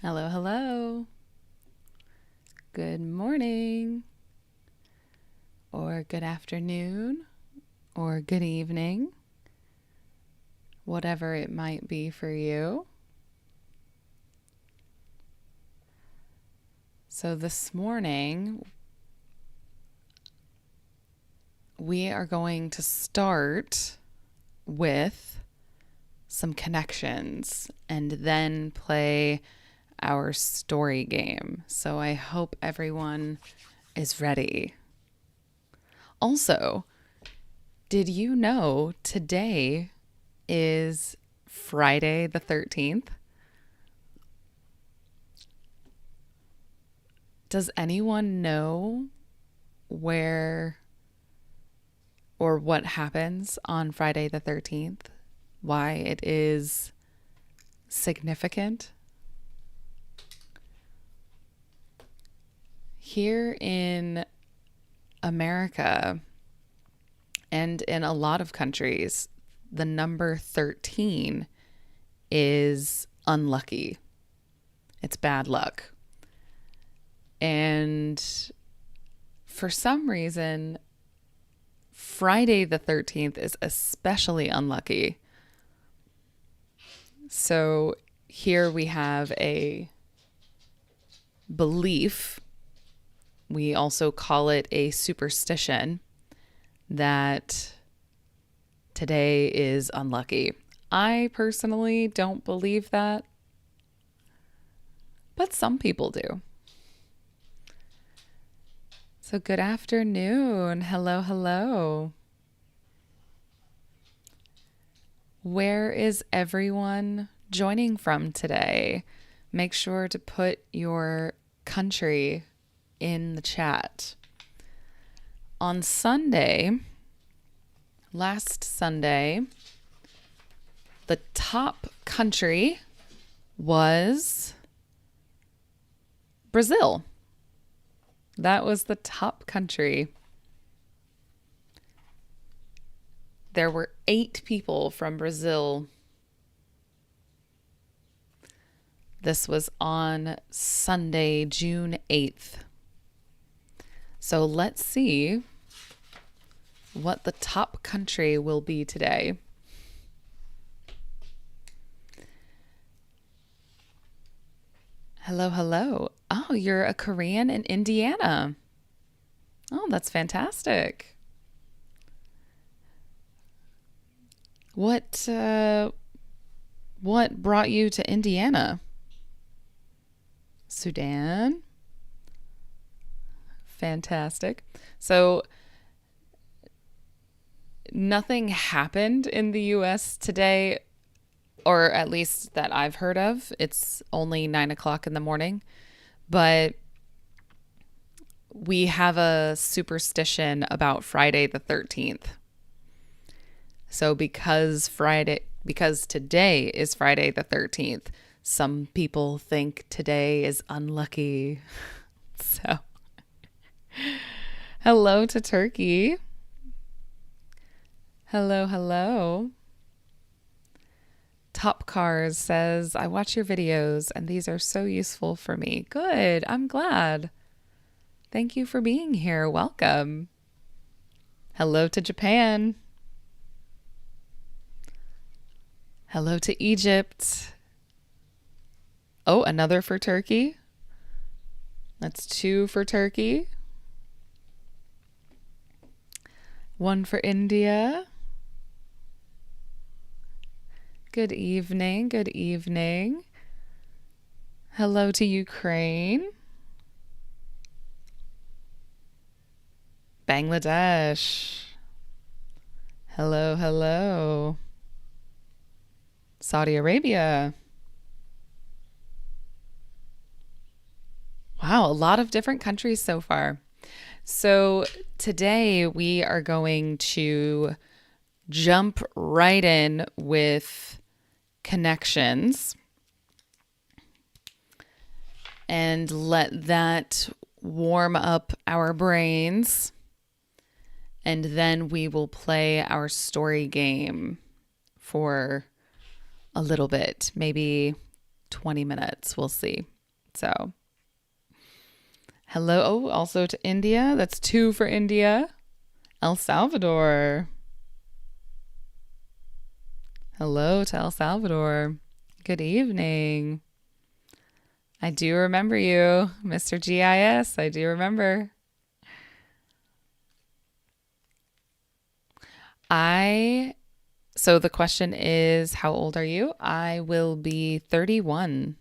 Hello, hello. Good morning, or good afternoon, or good evening, whatever it might be for you. So, this morning, we are going to start with some connections and then play our story game. So, I hope everyone is ready. Also, did you know today is Friday the 13th? Does anyone know where or what happens on Friday the 13th? Why it is significant? Here in America and in a lot of countries, the number 13 is unlucky. It's bad luck. And for some reason, Friday the 13th is especially unlucky. So here we have a belief. We also call it a superstition that today is unlucky. I personally don't believe that, but some people do. So, good afternoon. Hello, hello. Where is everyone joining from today? Make sure to put your country in the chat. On Sunday, last Sunday, the top country was Brazil. That was the top country. There were 8 people from Brazil. This was on Sunday, June 8th. So let's see what the top country will be today. Hello, hello. Oh, you're a Korean in Indiana. Oh, that's fantastic. What brought you to Indiana? Sudan. Fantastic. So nothing happened in the US today, or at least that I've heard of. It's only 9 o'clock in the morning, but we have a superstition about Friday the 13th. So because today is Friday the 13th, some people think today is unlucky. So hello to Turkey. Hello, hello. Top Cars says, I watch your videos and these are so useful for me. Good. I'm glad. Thank you for being here. Welcome. Hello to Japan. Hello to Egypt. Oh, another for Turkey. That's 2 for Turkey. 1 for India. Good evening. Good evening. Hello to Ukraine. Bangladesh. Hello, hello. Saudi Arabia. Wow, a lot of different countries so far. So today we are going to jump right in with connections and let that warm up our brains. And then we will play our story game for a little bit, maybe 20 minutes. We'll see. So, hello. Oh, also to India. That's 2 for India. El Salvador. Hello to El Salvador. Good evening. I do remember you, Mr. GIS. I do remember. So the question is, how old are you? I will be 31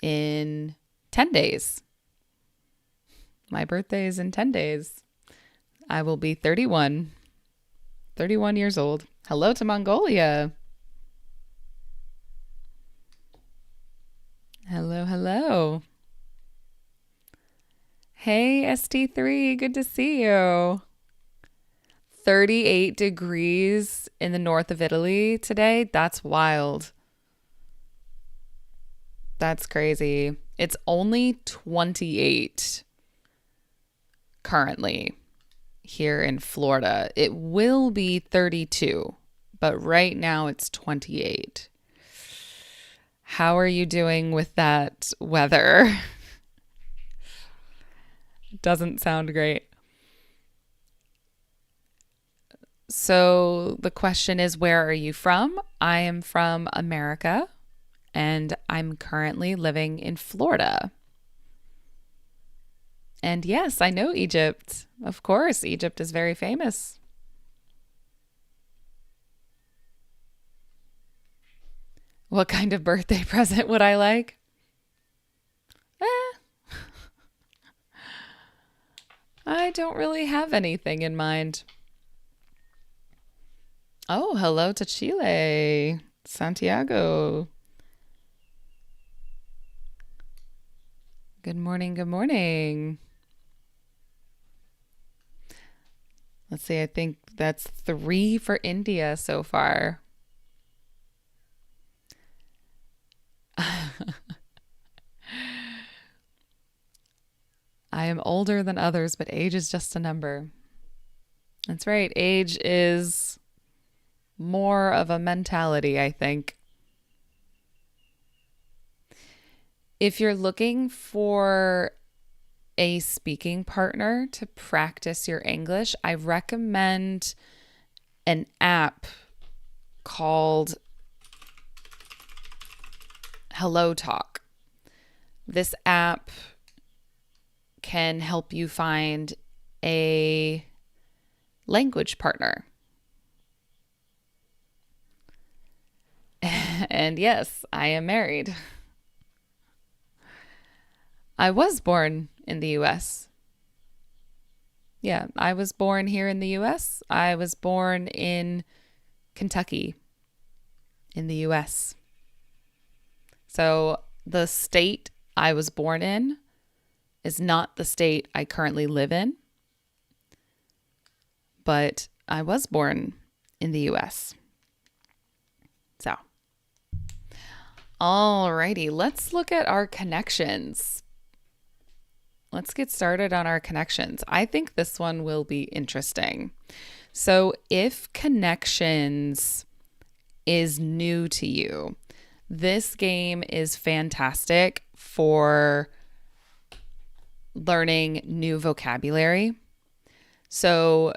in 10 days. My birthday is in 10 days. I will be 31 years old. Hello to Mongolia. Hello, hello. Hey, ST3, good to see you. 38 degrees in the north of Italy today. That's wild. That's crazy. It's only 28 currently here in Florida. It will be 32, but right now it's 28. How are you doing with that weather? Doesn't sound great. So the question is, where are you from? I am from America, and I'm currently living in Florida. And yes, I know Egypt. Of course, Egypt is very famous. What kind of birthday present would I like? I don't really have anything in mind. Oh, hello to Chile, Santiago. Good morning, good morning. Let's see, I think that's 3 for India so far. I am older than others, but age is just a number. That's right, age is more of a mentality, I think. If you're looking for a speaking partner to practice your English, I recommend an app called Hello Talk. This app can help you find a language partner. And yes, I am married. I was born in the US. Yeah, I was born here in the US. I was born in Kentucky in the US. So the state I was born in is not the state I currently live in, but I was born in the US. So, alrighty, let's look at our connections. Let's get started on our connections. I think this one will be interesting. So if connections is new to you, this game is fantastic for learning new vocabulary. So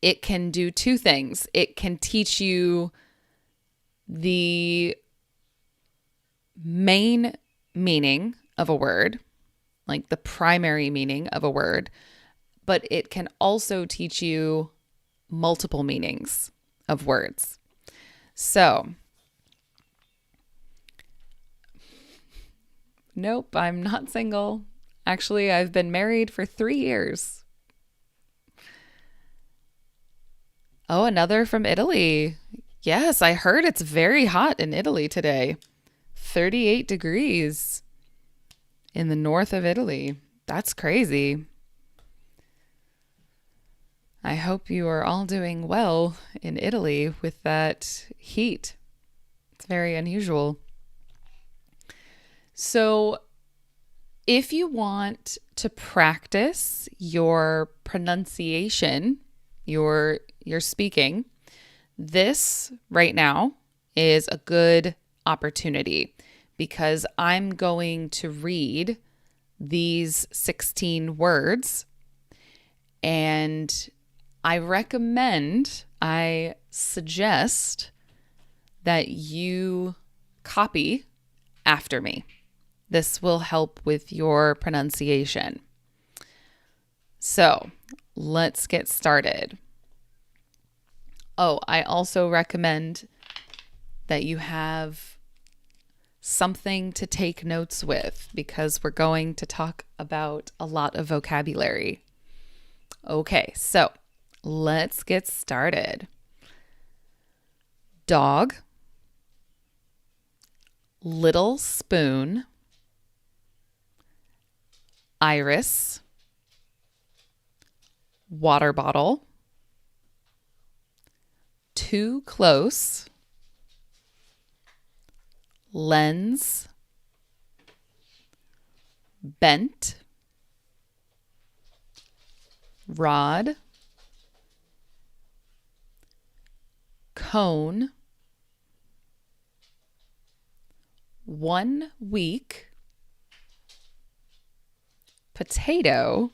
it can do 2 things. It can teach you the main meaning of a word, like the primary meaning of a word, but it can also teach you multiple meanings of words. So, nope, I'm not single. Actually, I've been married for 3 years. Oh, another from Italy. Yes, I heard it's very hot in Italy today. 38 degrees in the north of Italy. That's crazy. I hope you are all doing well in Italy with that heat. It's very unusual. So, if you want to practice your pronunciation, your speaking, this right now is a good opportunity because I'm going to read these 16 words, and I suggest that you copy after me. This will help with your pronunciation. So let's get started. Oh, I also recommend that you have something to take notes with because we're going to talk about a lot of vocabulary. Okay, so let's get started. Dog, little spoon, iris, water bottle, too close, lens, bent, rod, cone, 1 week, potato,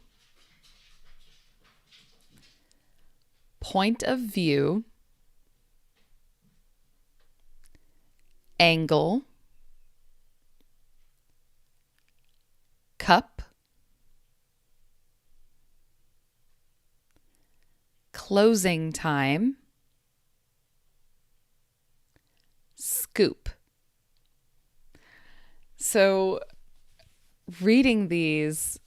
point of view, angle, cup, closing time, scoop. So reading these,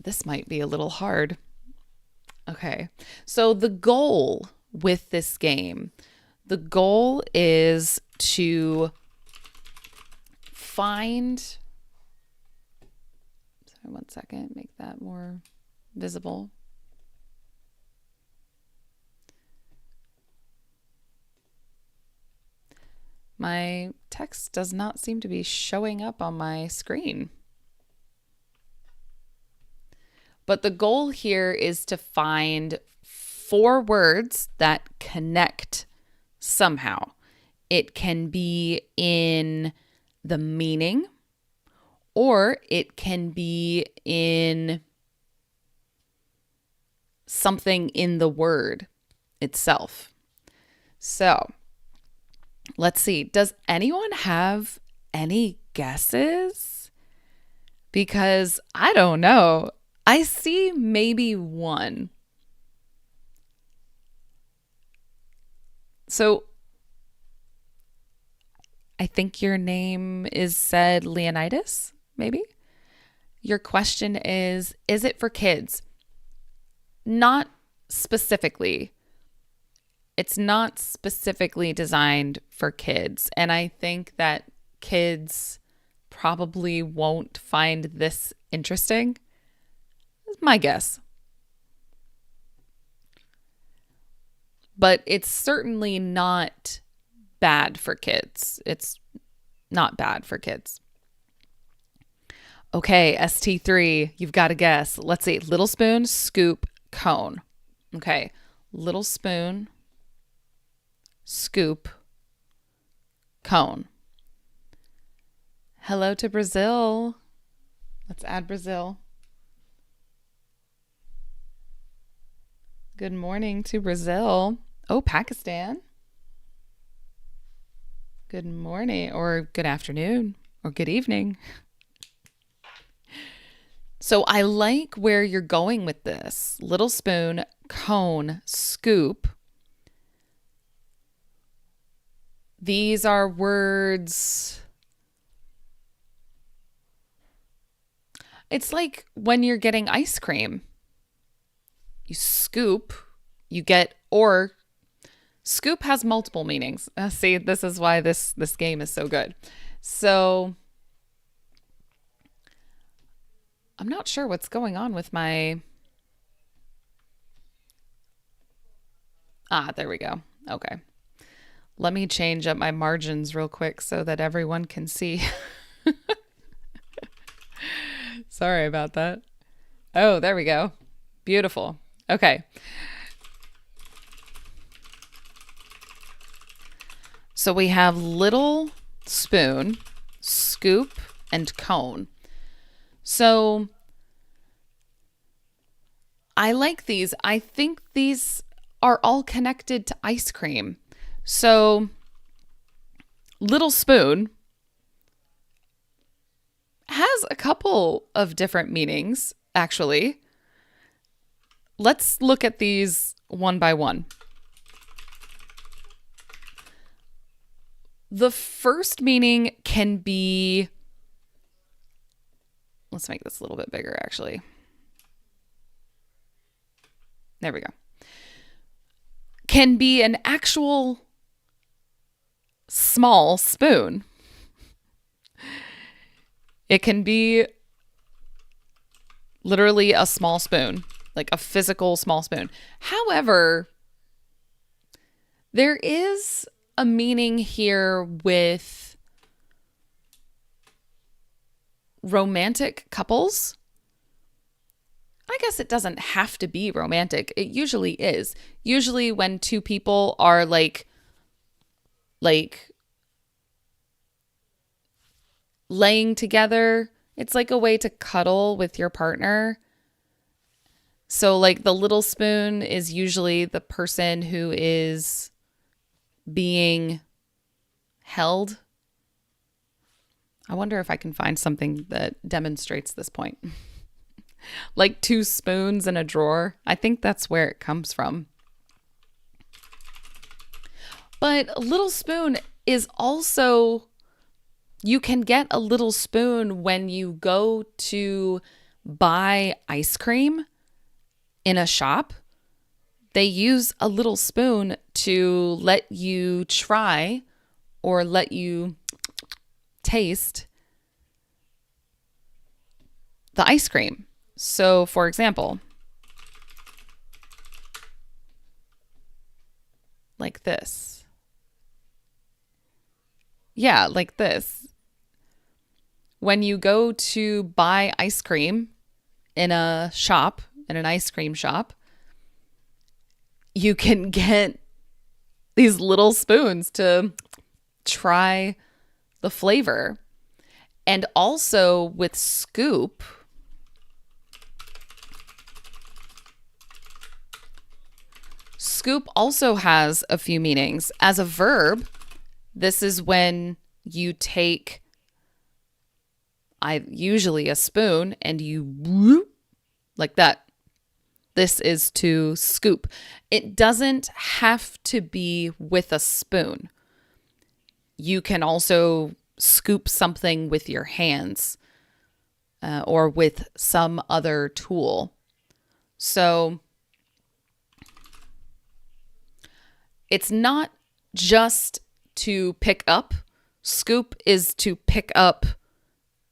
this might be a little hard. Okay, so the goal with this game, the goal is to find, sorry, 1 second, make that more visible. My text does not seem to be showing up on my screen. But the goal here is to find 4 words that connect somehow. It can be in the meaning, or it can be in something in the word itself. So let's see. Does anyone have any guesses? Because I don't know. I see maybe one. So I think your name is said Leonidas, maybe? Your question is it for kids? Not specifically. It's not specifically designed for kids. And I think that kids probably won't find this interesting. That's my guess. But it's certainly not bad for kids. It's not bad for kids. Okay, ST3, you've got to guess. Let's see. Little spoon, scoop, cone. Okay, little spoon, scoop, cone. Hello to Brazil. Let's add Brazil. Good morning to Brazil. Oh, Pakistan. Good morning or good afternoon or good evening. So I like where you're going with this. Little spoon, cone, scoop. These are words. It's like when you're getting ice cream. You scoop, you get, or scoop has multiple meanings. See, this is why this game is so good. So I'm not sure what's going on with my... there we go. Okay. Let me change up my margins real quick so that everyone can see. Sorry about that. Oh, there we go. Beautiful. Okay. So we have little spoon, scoop, and cone. So I like these. I think these are all connected to ice cream. So little spoon has a couple of different meanings, actually. Let's look at these one by one. The first meaning can be, let's make this a little bit bigger, actually. There we go. Can be an actual small spoon. It can be literally a small spoon, like a physical small spoon. However, there is a meaning here with romantic couples. I guess it doesn't have to be romantic. It usually is. Usually when two people are like laying together, it's like a way to cuddle with your partner. So like the little spoon is usually the person who is being held. I wonder if I can find something that demonstrates this point. Like two spoons in a drawer. I think that's where it comes from. But a little spoon is also, you can get a little spoon when you go to buy ice cream in a shop. They use a little spoon to let you try or let you taste the ice cream. So, for example, like this. Yeah, like this. When you go to buy ice cream in a shop, in an ice cream shop, you can get these little spoons to try the flavor. And also with scoop, scoop also has a few meanings. As a verb, this is when you take usually a spoon and you whoop, like that. This is to scoop. It doesn't have to be with a spoon. You can also scoop something with your hands or with some other tool. So it's not just to pick up. Scoop is to pick up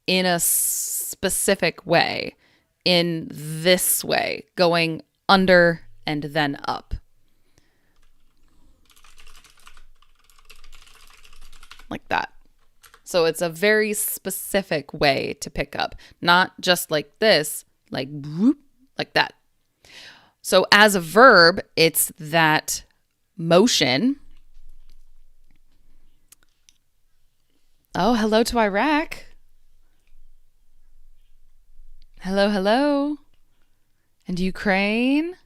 in a specific way, in this way, going under and then up. Like that. So it's a very specific way to pick up, not just like this, like whoop, like that. So as a verb, it's that motion. Oh, hello to Iraq. Hello, hello. And Ukraine.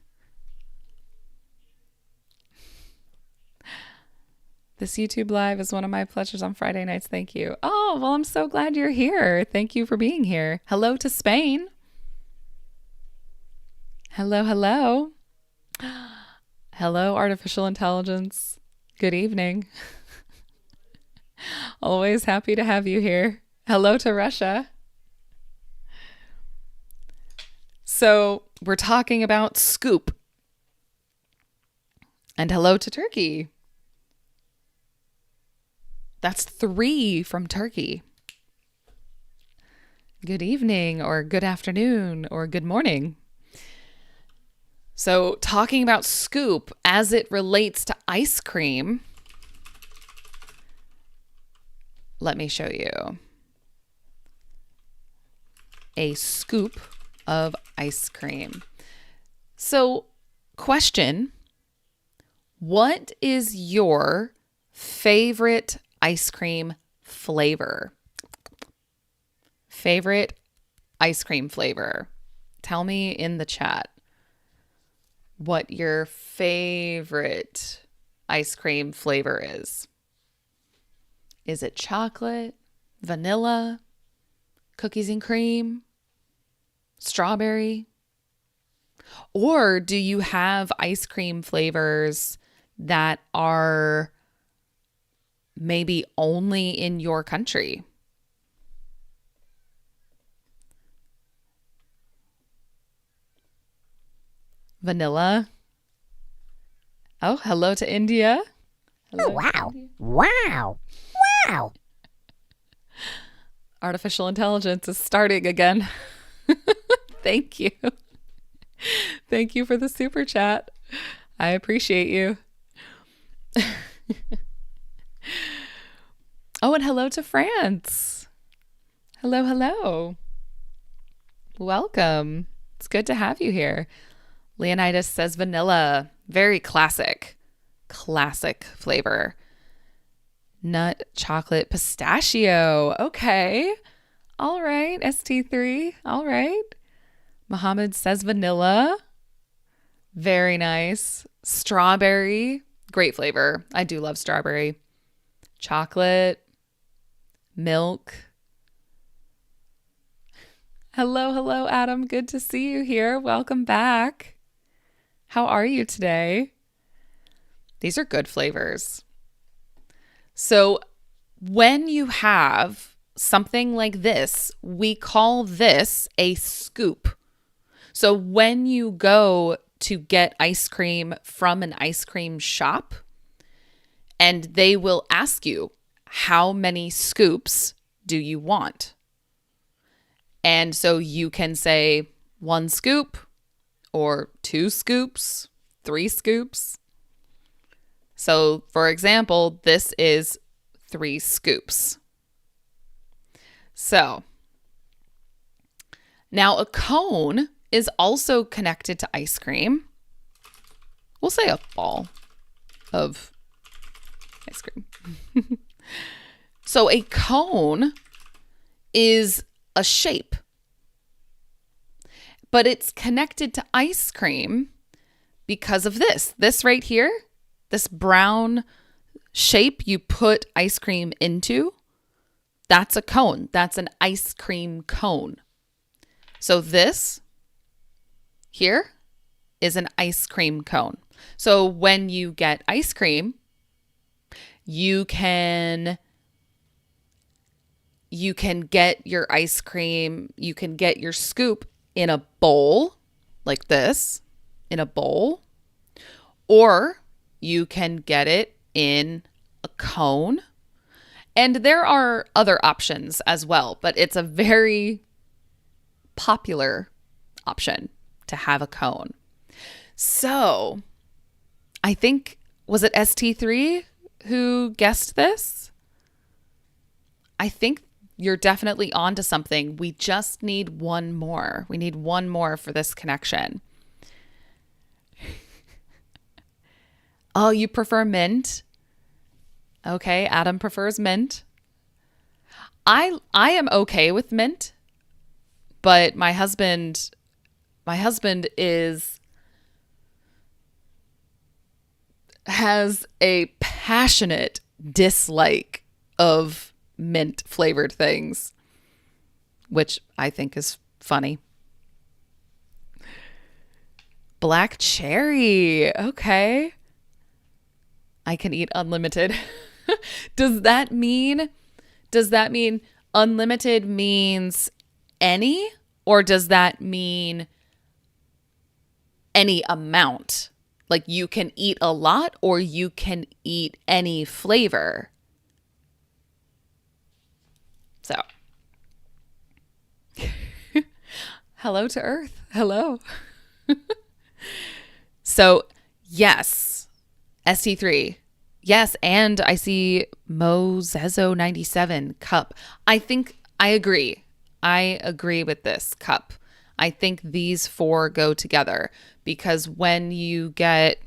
This YouTube live is one of my pleasures on Friday nights. Thank you. Oh, well, I'm so glad you're here. Thank you for being here. Hello to Spain. Hello, hello. Hello, artificial intelligence. Good evening. Always happy to have you here. Hello to Russia. So we're talking about scoop. And hello to Turkey. That's 3 from Turkey. Good evening or good afternoon or good morning. So talking about scoop as it relates to ice cream, let me show you a scoop of ice cream. So question, what is your favorite ice cream flavor. Favorite ice cream flavor. Tell me in the chat what your favorite ice cream flavor is. Is it chocolate, vanilla, cookies and cream, strawberry? Or do you have ice cream flavors that are maybe only in your country? Vanilla. Oh, hello to India. Hello, oh, wow. India. Wow. Wow. Artificial intelligence is starting again. Thank you. Thank you for the super chat. I appreciate you. Oh, and hello to France. Hello, hello. Welcome. It's good to have you here. Leonidas says vanilla. Very classic. Classic flavor. Nut, chocolate, pistachio. Okay. All right. ST3. All right. Mohammed says vanilla. Very nice. Strawberry. Great flavor. I do love strawberry. Chocolate. Milk. Hello, hello, Adam. Good to see you here. Welcome back. How are you today? These are good flavors. So when you have something like this, we call this a scoop. So when you go to get ice cream from an ice cream shop, and they will ask you, how many scoops do you want? And so you can say 1 scoop or 2 scoops, 3 scoops. So for example, this is 3 scoops. So now a cone is also connected to ice cream. We'll say a ball of ice cream. So a cone is a shape, but it's connected to ice cream because of this right here, this brown shape you put ice cream into. That's a cone. That's an ice cream cone. So this here is an ice cream cone. So when you get ice cream, you can get your ice cream, you can get your scoop in a bowl like this, in a bowl, or you can get it in a cone. And there are other options as well, but it's a very popular option to have a cone. So I think, was it ST3 who guessed this? I think you're definitely onto something. We just need one more. We need one more for this connection. Oh, you prefer mint? Okay, Adam prefers mint. I am okay with mint, but my husband has a passionate dislike of mint flavored things, which I think is funny. Black cherry. Okay. I can eat unlimited. Does that mean unlimited means any, or does that mean any amount? Like you can eat a lot or you can eat any flavor? So, hello to Earth. Hello. So, yes, ST3. Yes, and I see Mozezo97 cup. I think I agree. I agree with this cup. I think these 4 go together because when you get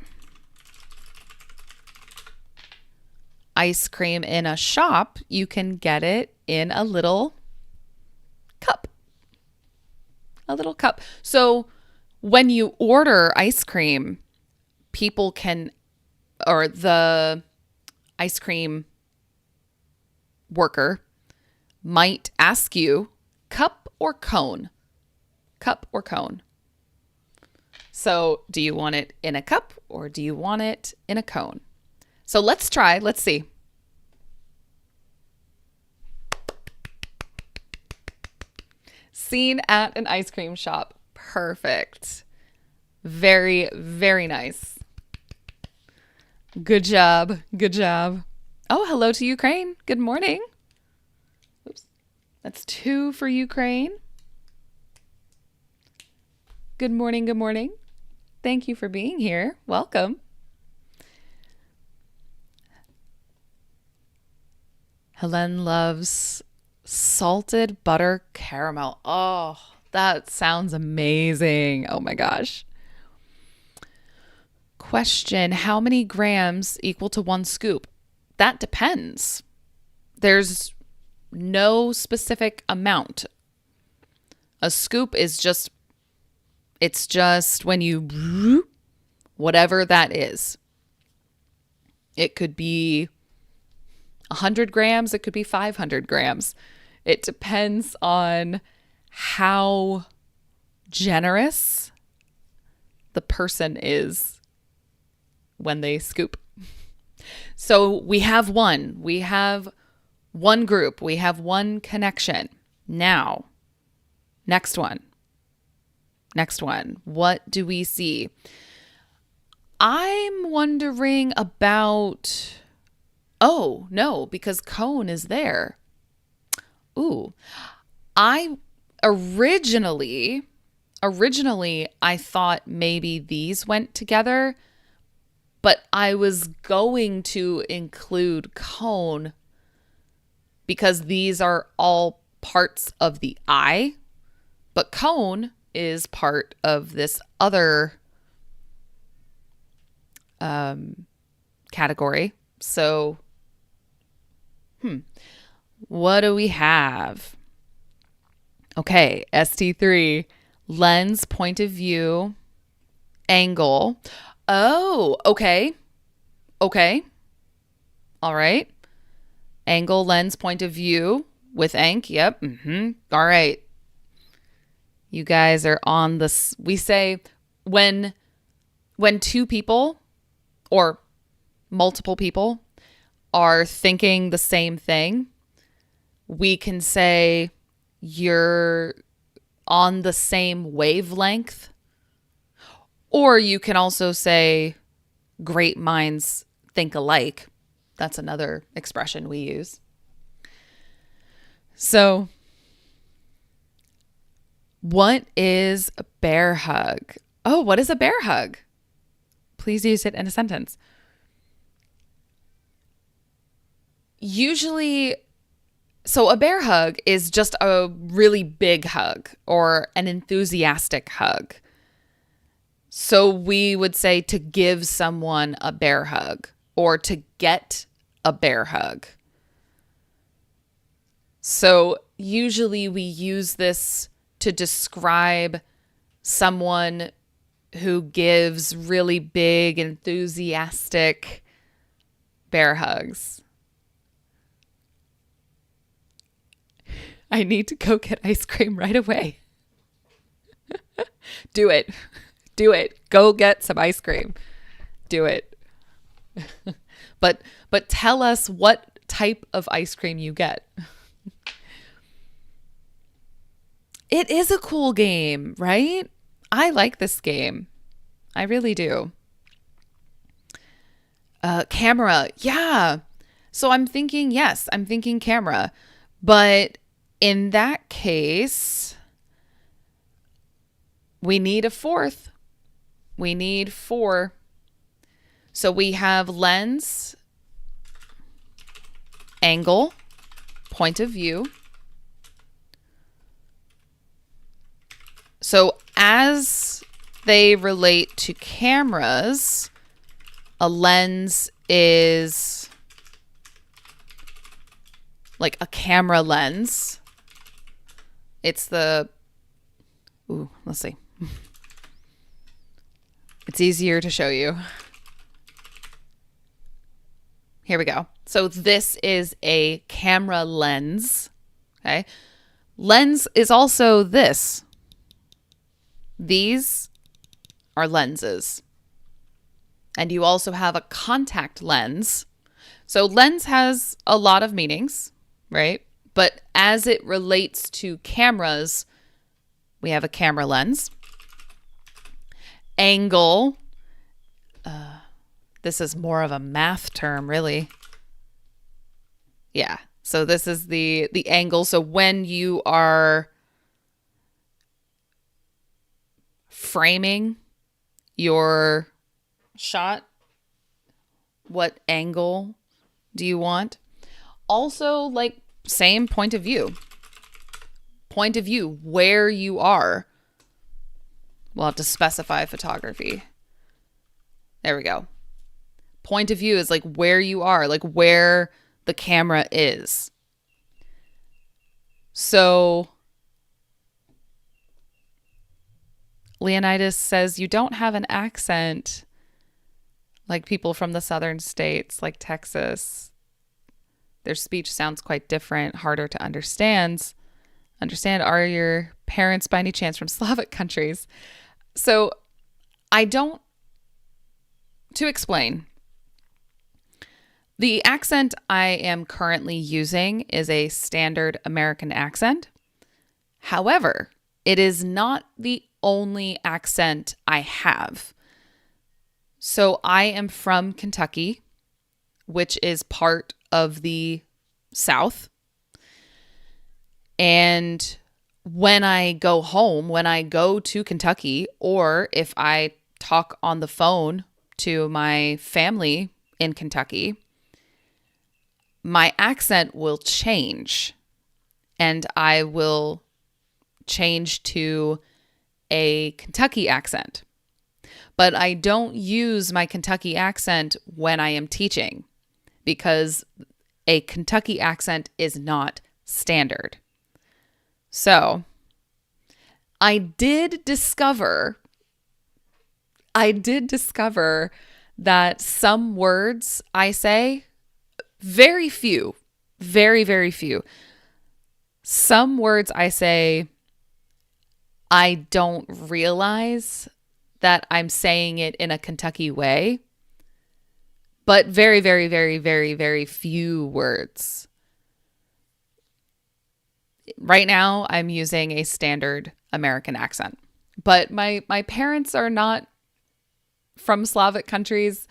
ice cream in a shop, you can get it in a little cup. A little cup. So when you order ice cream, people can, or the ice cream worker might ask you, cup or cone? Cup or cone? So do you want it in a cup or do you want it in a cone? So let's try. Let's see. Seen at an ice cream shop. Perfect. Very, very nice. Good job. Good job. Oh, hello to Ukraine. Good morning. Oops. That's 2 for Ukraine. Good morning. Good morning. Thank you for being here. Welcome. Helen loves salted butter caramel. Oh, that sounds amazing. Oh my gosh. Question, how many grams equal to 1 scoop? That depends. There's no specific amount. A scoop is just, it's just when you, whatever that is. It could be 100 grams. It could be 500 grams. It depends on how generous the person is when they scoop. So we have one group, we have one connection. Now, next one. What do we see? I'm wondering about, oh no, because cone is there. Ooh, I originally I thought maybe these went together, but I was going to include cone because these are all parts of the eye, but cone is part of this other category. So, what do we have? Okay, ST3, lens, point of view, angle. Oh, okay. All right. Angle, lens, point of view with Ank. Yep. All right. You guys are on this. We say when 2 people or multiple people are thinking the same thing, we can say you're on the same wavelength. Or you can also say great minds think alike. That's another expression we use. So, what is a bear hug? Oh, what is a bear hug? Please use it in a sentence. Usually, so a bear hug is just a really big hug or an enthusiastic hug. So we would say to give someone a bear hug or to get a bear hug. So usually we use this to describe someone who gives really big, enthusiastic bear hugs. I need to go get ice cream right away. Do it. Go get some ice cream. Do it. But tell us what type of ice cream you get. It is a cool game, right? I like this game. I really do. Camera. Yeah. So I'm thinking camera. But in that case, we need a fourth. We need 4. So we have lens, angle, point of view. So as they relate to cameras, a lens is like a camera lens. It's the, let's see. It's easier to show you. Here we go. So this is a camera lens. Okay. Lens is also this. These are lenses. And you also have a contact lens. So lens has a lot of meanings, right? But as it relates to cameras, we have a camera lens. Angle. This is more of a math term, really. Yeah. So this is the angle. So when you are framing your shot, what angle do you want? Also, like, same point of view. Point of view, where you are. We'll have to specify photography. There we go. Point of view is like where you are, like where the camera is. So Leonidas says, you don't have an accent like people from the southern states, like Texas. Their speech sounds quite different, harder to understand. Are your parents by any chance from Slavic countries? So to explain, the accent I am currently using is a standard American accent. However, it is not the only accent I have. So I am from Kentucky, which is part of the South. And when I go home, when I go to Kentucky, or if I talk on the phone to my family in Kentucky, my accent will change, and I will change to a Kentucky accent. But I don't use my Kentucky accent when I am teaching, because a Kentucky accent is not standard. So I did discover that some words I say, very few, very, very few. Some words I say, I don't realize that I'm saying it in a Kentucky way, but very, very, very, very, very few words. Right now, I'm using a standard American accent, but my parents are not from Slavic countries.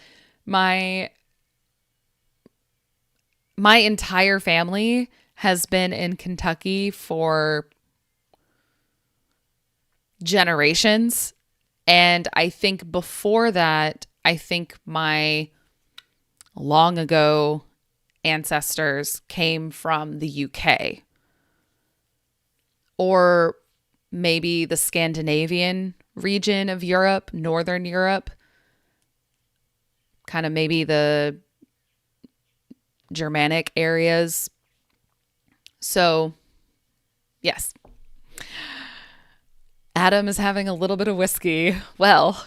My entire family has been in Kentucky for generations. And I think before that, my long ago ancestors came from the UK, or maybe the Scandinavian region of Europe, Northern Europe, kind of maybe the Germanic areas. So, yes. Adam is having a little bit of whiskey. Well,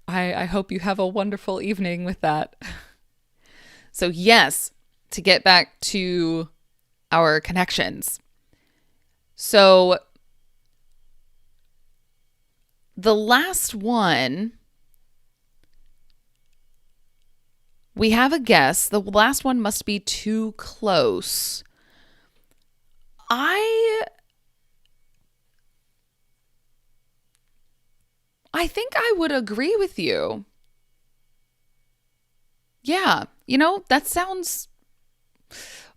I hope you have a wonderful evening with that. So, yes, to get back to our connections. So, the last one, we have a guess. The last one must be too close. I think I would agree with you. Yeah, that sounds...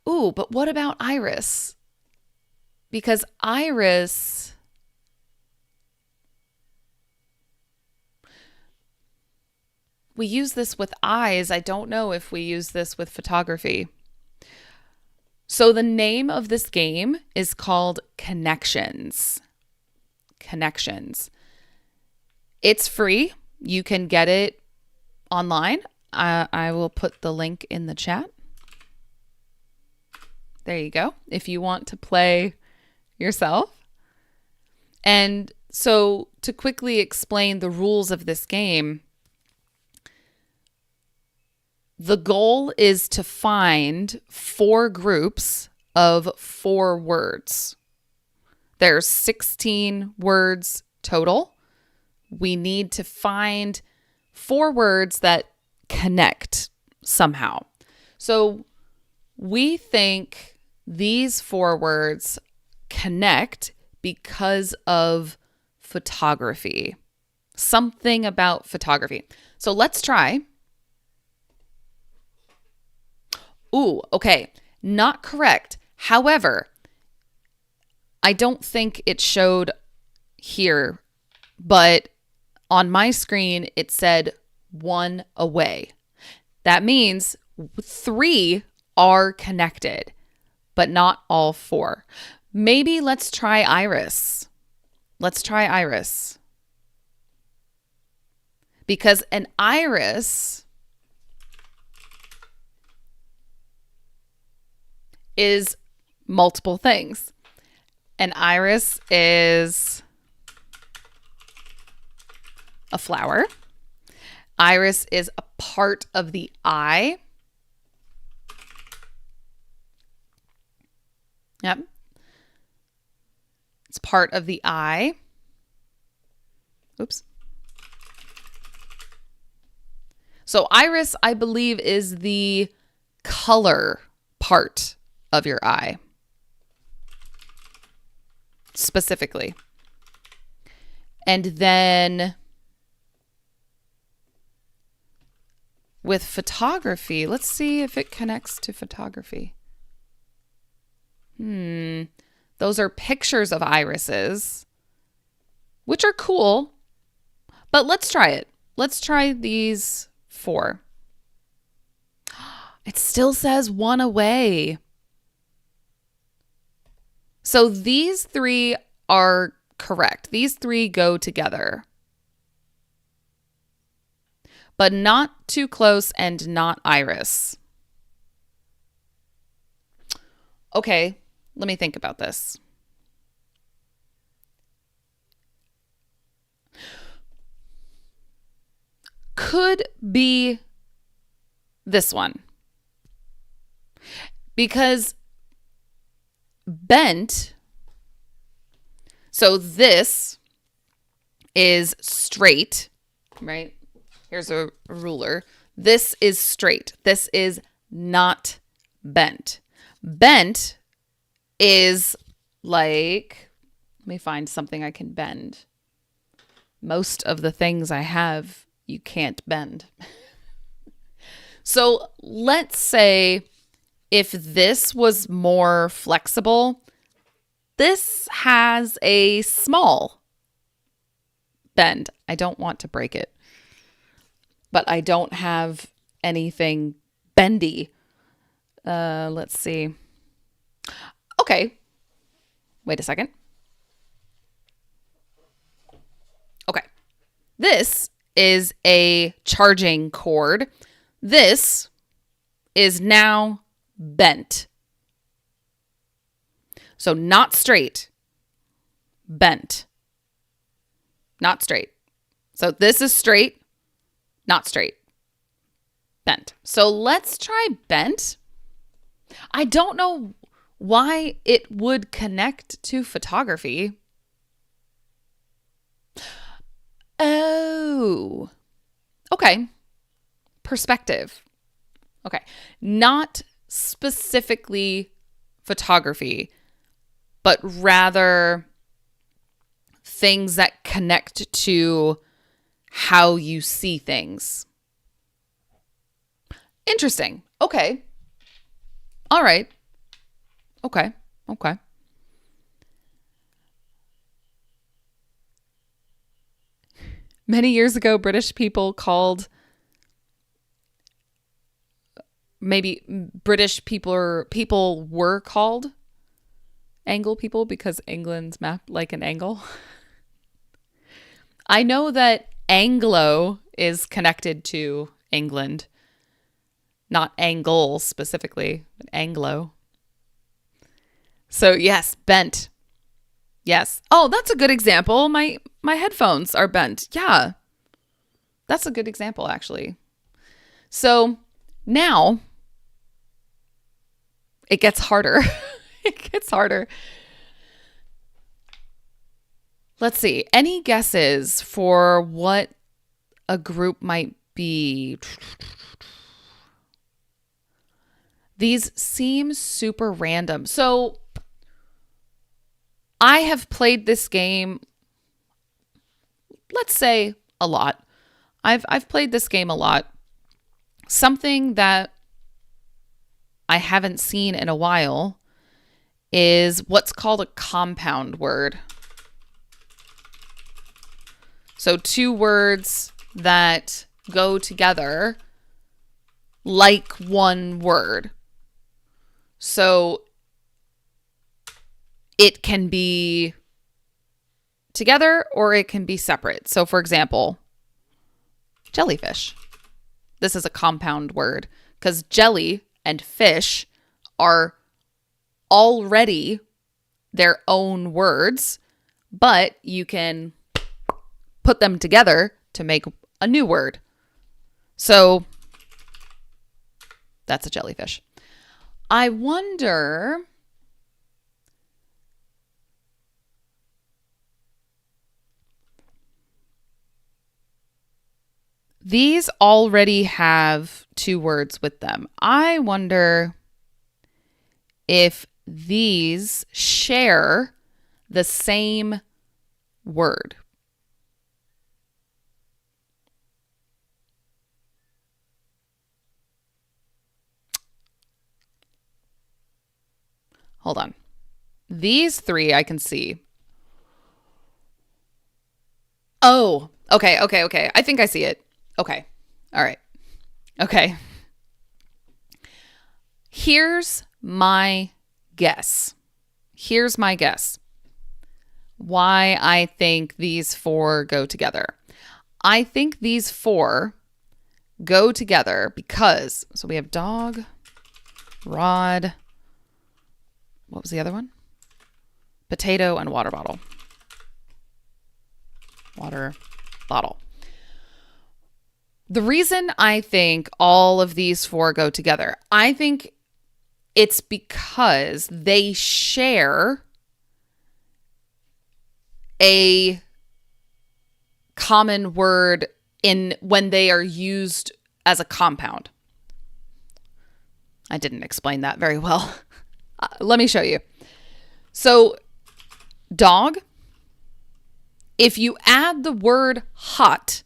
Ooh, but what about Iris? Because Iris... We use this with eyes. I don't know if we use this with photography. So the name of this game is called Connections. Connections. It's free. You can get it online. I will put the link in the chat. There you go. If you want to play yourself. And so to quickly explain the rules of this game, the goal is to find 4 groups of 4 words. There's 16 words total. We need to find 4 words that connect somehow. So we think these 4 words connect because of photography. Something about photography. So let's try. Ooh, okay. Not correct. However, I don't think it showed here, but on my screen it said 1 away. That means 3 are connected, but not all 4. Maybe let's try iris. Let's try iris. Because an iris is multiple things. An iris is a flower. Iris is a part of the eye. Yep. It's part of the eye. Oops. So iris, I believe, is the color part of your eye. Specifically. And then with photography, let's see if it connects to photography. Those are pictures of irises, which are cool, but let's try it. Let's try these 4. It still says 1 away. So these 3 are correct. These 3 go together, but not too close and not iris. Okay, let me think about this. Could be this one. Because bent, so this is straight, right? Here's a ruler. This is straight. This is not bent. Bent is like, let me find something I can bend. Most of the things I have, you can't bend. So let's say if this was more flexible, this has a small bend. I don't want to break it, but I don't have anything bendy. Let's see. Okay. Wait a second. Okay. This is a charging cord. This is now bent. So not straight, bent. Not straight. So this is straight, not straight, bent. So let's try bent. I don't know why it would connect to photography. Oh, okay. Perspective. Okay. Not specifically photography, but rather things that connect to how you see things. Interesting. Okay. All right. Okay. Okay. Many years ago, British people called, maybe British people were called angle people because England's mapped like an angle. I know that Anglo is connected to England not angle specifically, but Anglo. So yes, bent. Yes. Oh, that's a good example. My headphones are bent. Yeah. That's a good example, actually. So now it gets harder. It gets harder. Let's see. Any guesses for what a group might be? These seem super random. So I have played this game, let's say a lot. I've played this game a lot. Something that I haven't seen in a while is what's called a compound word. So two words that go together like one word. So it can be together or it can be separate. So for example, jellyfish. This is a compound word because jelly and fish are already their own words, but you can put them together to make a new word. So that's a jellyfish. I wonder, these already have two words with them. I wonder if these share the same word. Hold on. These three I can see. Oh, okay. I think I see it. Okay. All right. Okay. Here's my guess. Why I think these four go together. I think these four go together because, so we have dog, rod, what was the other one? Potato and water bottle. Water bottle. The reason I think all of these four go together, I think it's because they share a common word in when they are used as a compound. I didn't explain that very well. Let me show you. So, dog, if you add the word hot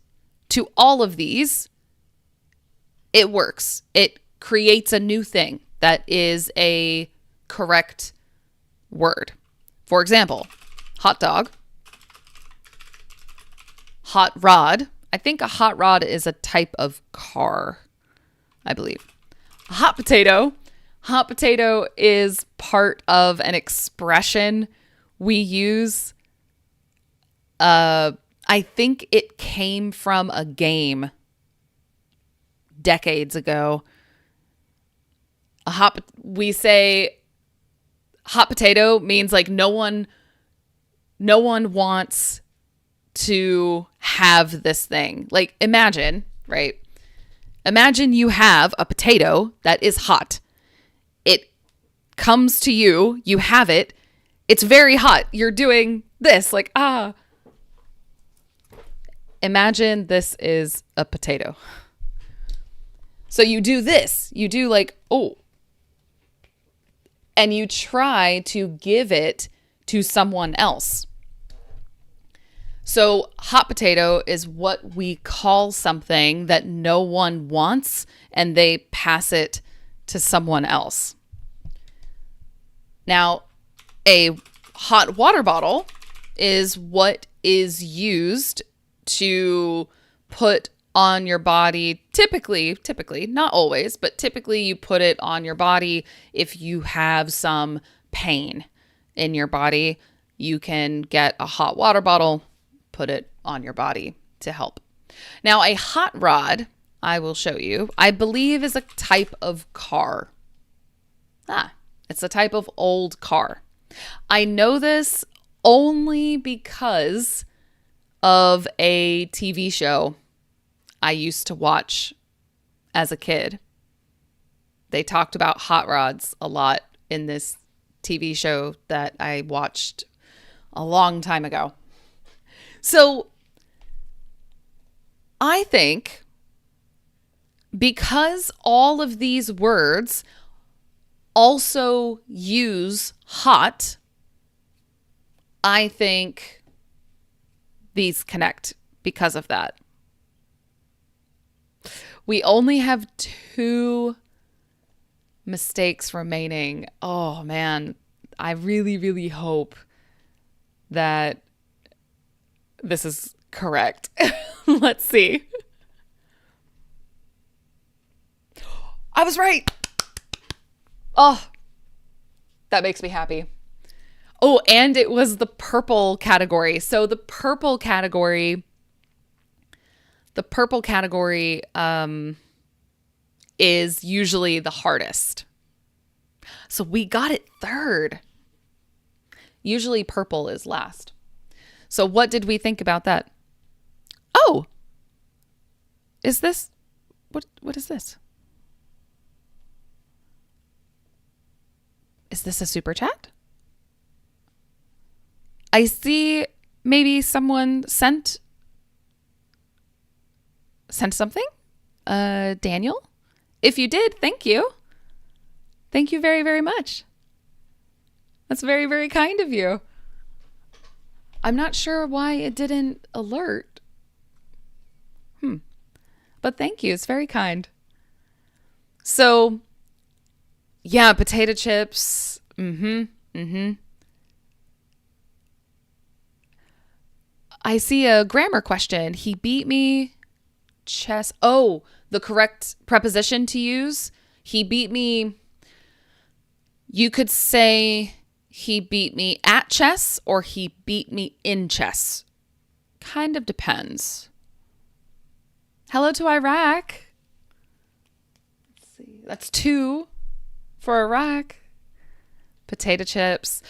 to all of these, it works. It creates a new thing that is a correct word. For example, hot dog, hot rod. I think a hot rod is a type of car, I believe. A hot potato. Hot potato is part of an expression we use. I think it came from a game decades ago. We say hot potato means like no one wants to have this thing. Like imagine, right? Imagine you have a potato that is hot. It comes to you, you have it. It's very hot. You're doing this like, ah. Imagine this is a potato. So you do this. You do like, oh. And you try to give it to someone else. So hot potato is what we call something that no one wants and they pass it to someone else. Now, a hot water bottle is what is used to put on your body. Typically, not always, but typically you put it on your body if you have some pain in your body. You can get a hot water bottle, put it on your body to help. Now, a hot rod I will show you, I believe is a type of car. It's a type of old car. I know this only because of a TV show I used to watch as a kid. They talked about hot rods a lot in this TV show that I watched a long time ago. So I think because all of these words also use hot, I think these connect because of that. We only have 2 mistakes remaining. Oh man, I really, really hope that this is correct. Let's see. I was right. Oh, that makes me happy. Oh, and it was the purple category. So the purple category is usually the hardest. So we got it third. Usually purple is last. So what did we think about that? Oh, is this, what is this? Is this a super chat? I see maybe someone sent something. Daniel? If you did, thank you. Thank you very, very much. That's very, very kind of you. I'm not sure why it didn't alert. But thank you. It's very kind. So, yeah, potato chips. I see a grammar question. He beat me. Chess. Oh, the correct preposition to use. He beat me. You could say he beat me at chess or he beat me in chess. Kind of depends. Hello to Iraq. Let's see. That's 2 for Iraq. Potato chips.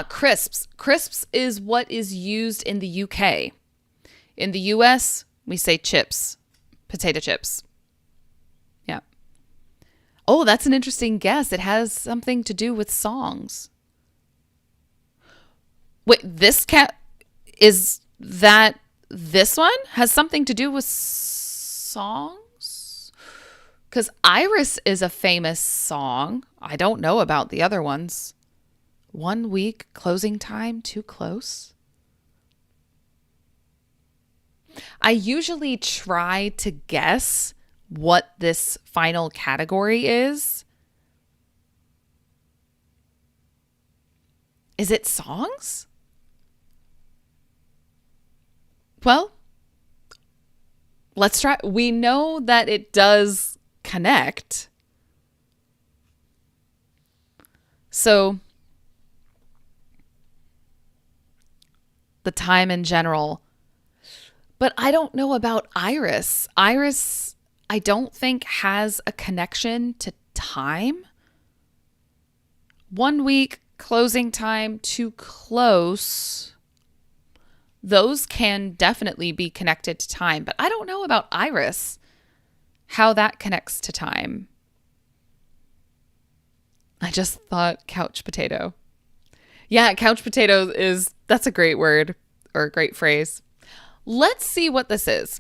Crisps. Crisps is what is used in the UK. In the US, we say chips. Potato chips. Yeah. Oh, that's an interesting guess. It has something to do with songs. Wait, this is that this one has something to do with songs? Because Iris is a famous song. I don't know about the other ones. 1 week, closing time, too close. I usually try to guess what this final category is. Is it songs? Well, let's try. We know that it does connect. So the time in general. But I don't know about Iris. Iris, I don't think has a connection to time. 1 week, closing time, too close. Those can definitely be connected to time. But I don't know about Iris, how that connects to time. I just thought couch potato. Yeah, couch potato that's a great word or a great phrase. Let's see what this is.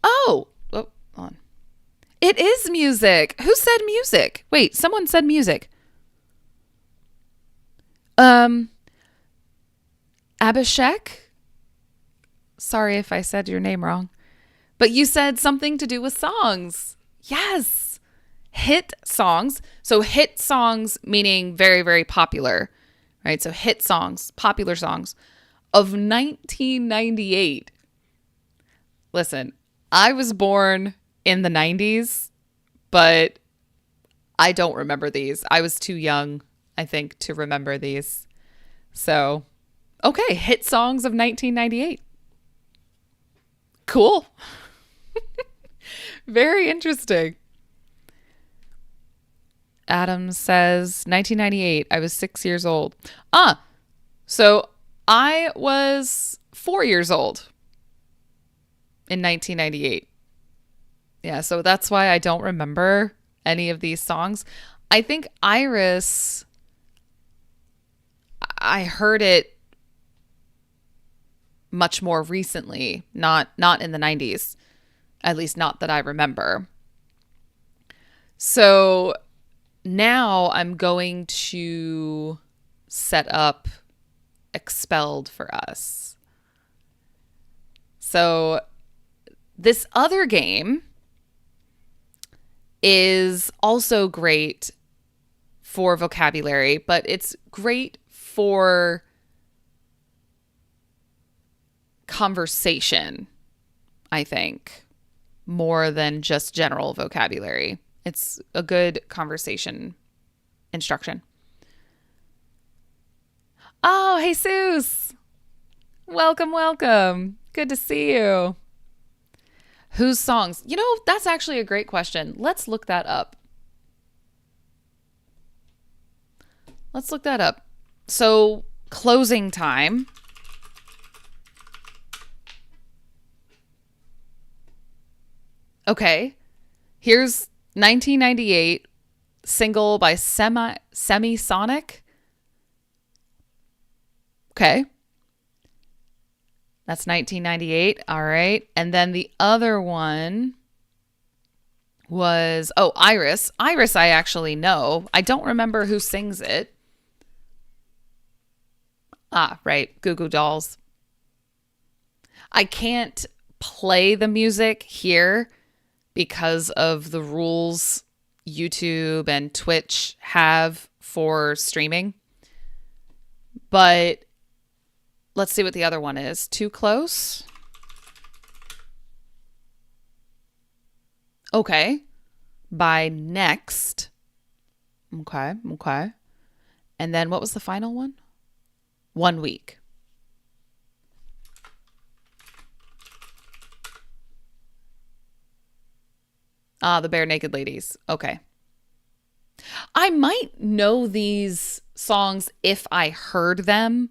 Oh, hold on. It is music. Who said music? Wait, someone said music. Abhishek? Sorry if I said your name wrong. But you said something to do with songs. Yes. Hit songs. So hit songs meaning very, very popular. Right? So hit songs, popular songs of 1998. Listen, I was born in the 90s, but I don't remember these. I was too young, I think, to remember these. So, okay, hit songs of 1998. Cool. Very interesting. Adam says 1998. I was 6 years old. So I was 4 years old in 1998. Yeah, so that's why I don't remember any of these songs. I think Iris, I heard it much more recently, not in the 90s, at least not that I remember. So now I'm going to set up Expelled for us. So this other game is also great for vocabulary, but it's great for conversation, I think, more than just general vocabulary. It's a good conversation instruction. Oh, Jesus. Welcome, welcome. Good to see you. Whose songs? You know, that's actually a great question. Let's look that up. So, closing time. Okay. Here's 1998 single by Semisonic. Okay. That's 1998. All right. And then the other one was, Iris. Iris, I actually know. I don't remember who sings it. Right. Goo Goo Dolls. I can't play the music here because of the rules YouTube and Twitch have for streaming. But let's see what the other one is. Too Close. Okay. By Next. Okay. And then what was the final one? 1 Week. The Bare Naked Ladies. Okay. I might know these songs if I heard them.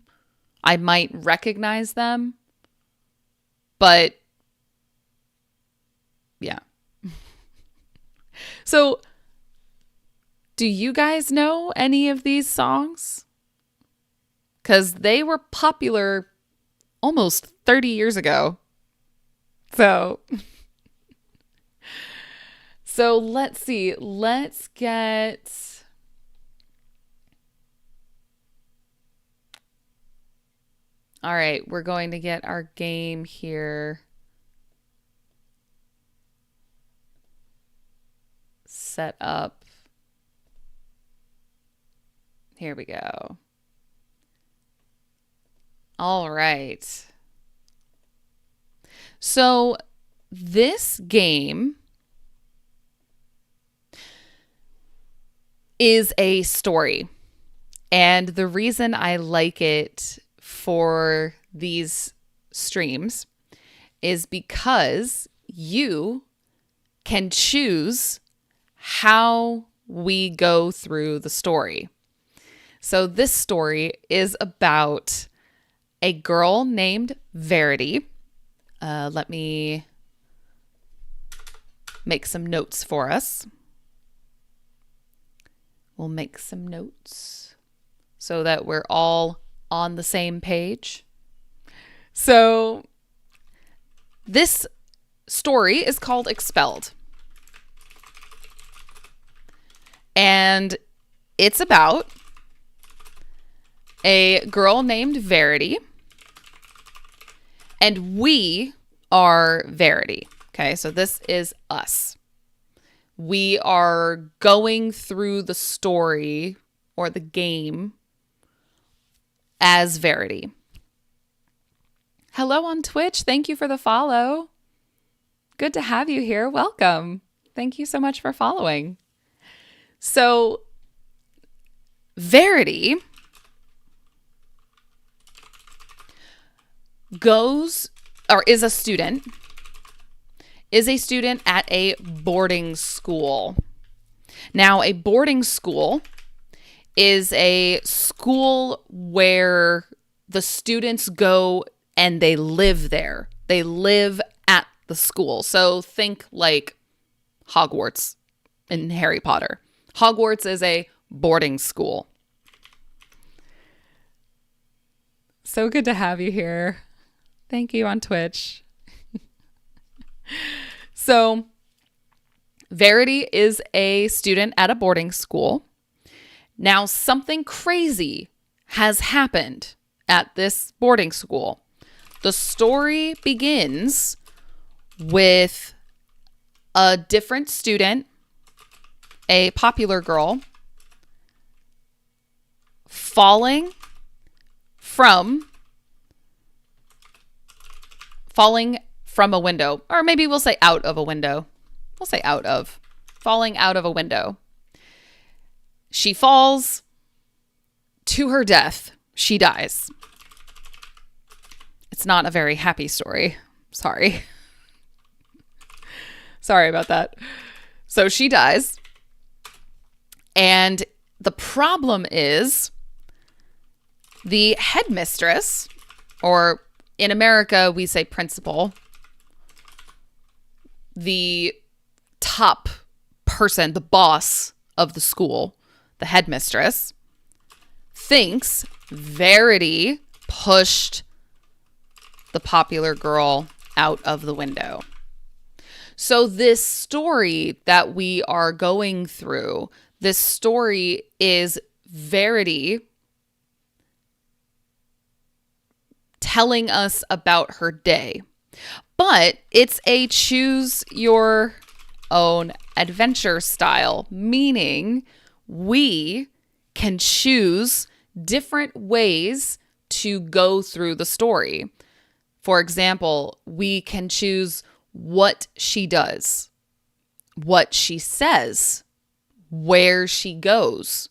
I might recognize them. But yeah. So, do you guys know any of these songs? Because they were popular almost 30 years ago. So let's see. Let's get... All right, we're going to get our game here set up. Here we go. All right. So this game is a story. And the reason I like it for these streams is because you can choose how we go through the story. So this story is about a girl named Verity. Let me make some notes for us. We'll make some notes so that we're all on the same page. So this story is called Expelled. And it's about a girl named Verity. And we are Verity. Okay, so this is us. We are going through the story or the game as Verity. Hello on Twitch. Thank you for the follow. Good to have you here. Welcome. Thank you so much for following. So, Verity is a student is a student at a boarding school. Now, a boarding school is a school where the students go and they live there. They live at the school. So think like Hogwarts in Harry Potter. Hogwarts is a boarding school. So good to have you here. Thank you on Twitch. So, Verity is a student at a boarding school. Now, something crazy has happened at this boarding school. The story begins with a different student, a popular girl, falling from a window, or maybe we'll say out of a window. We'll say falling out of a window. She falls to her death. She dies. It's not a very happy story. Sorry. Sorry about that. So she dies. And the problem is the headmistress, or in America, we say principal, the top person, the boss of the school, the headmistress, thinks Verity pushed the popular girl out of the window. So this story that we are going through, this story is Verity telling us about her day. But it's a choose your own adventure style, meaning we can choose different ways to go through the story. For example, we can choose what she does, what she says, where she goes.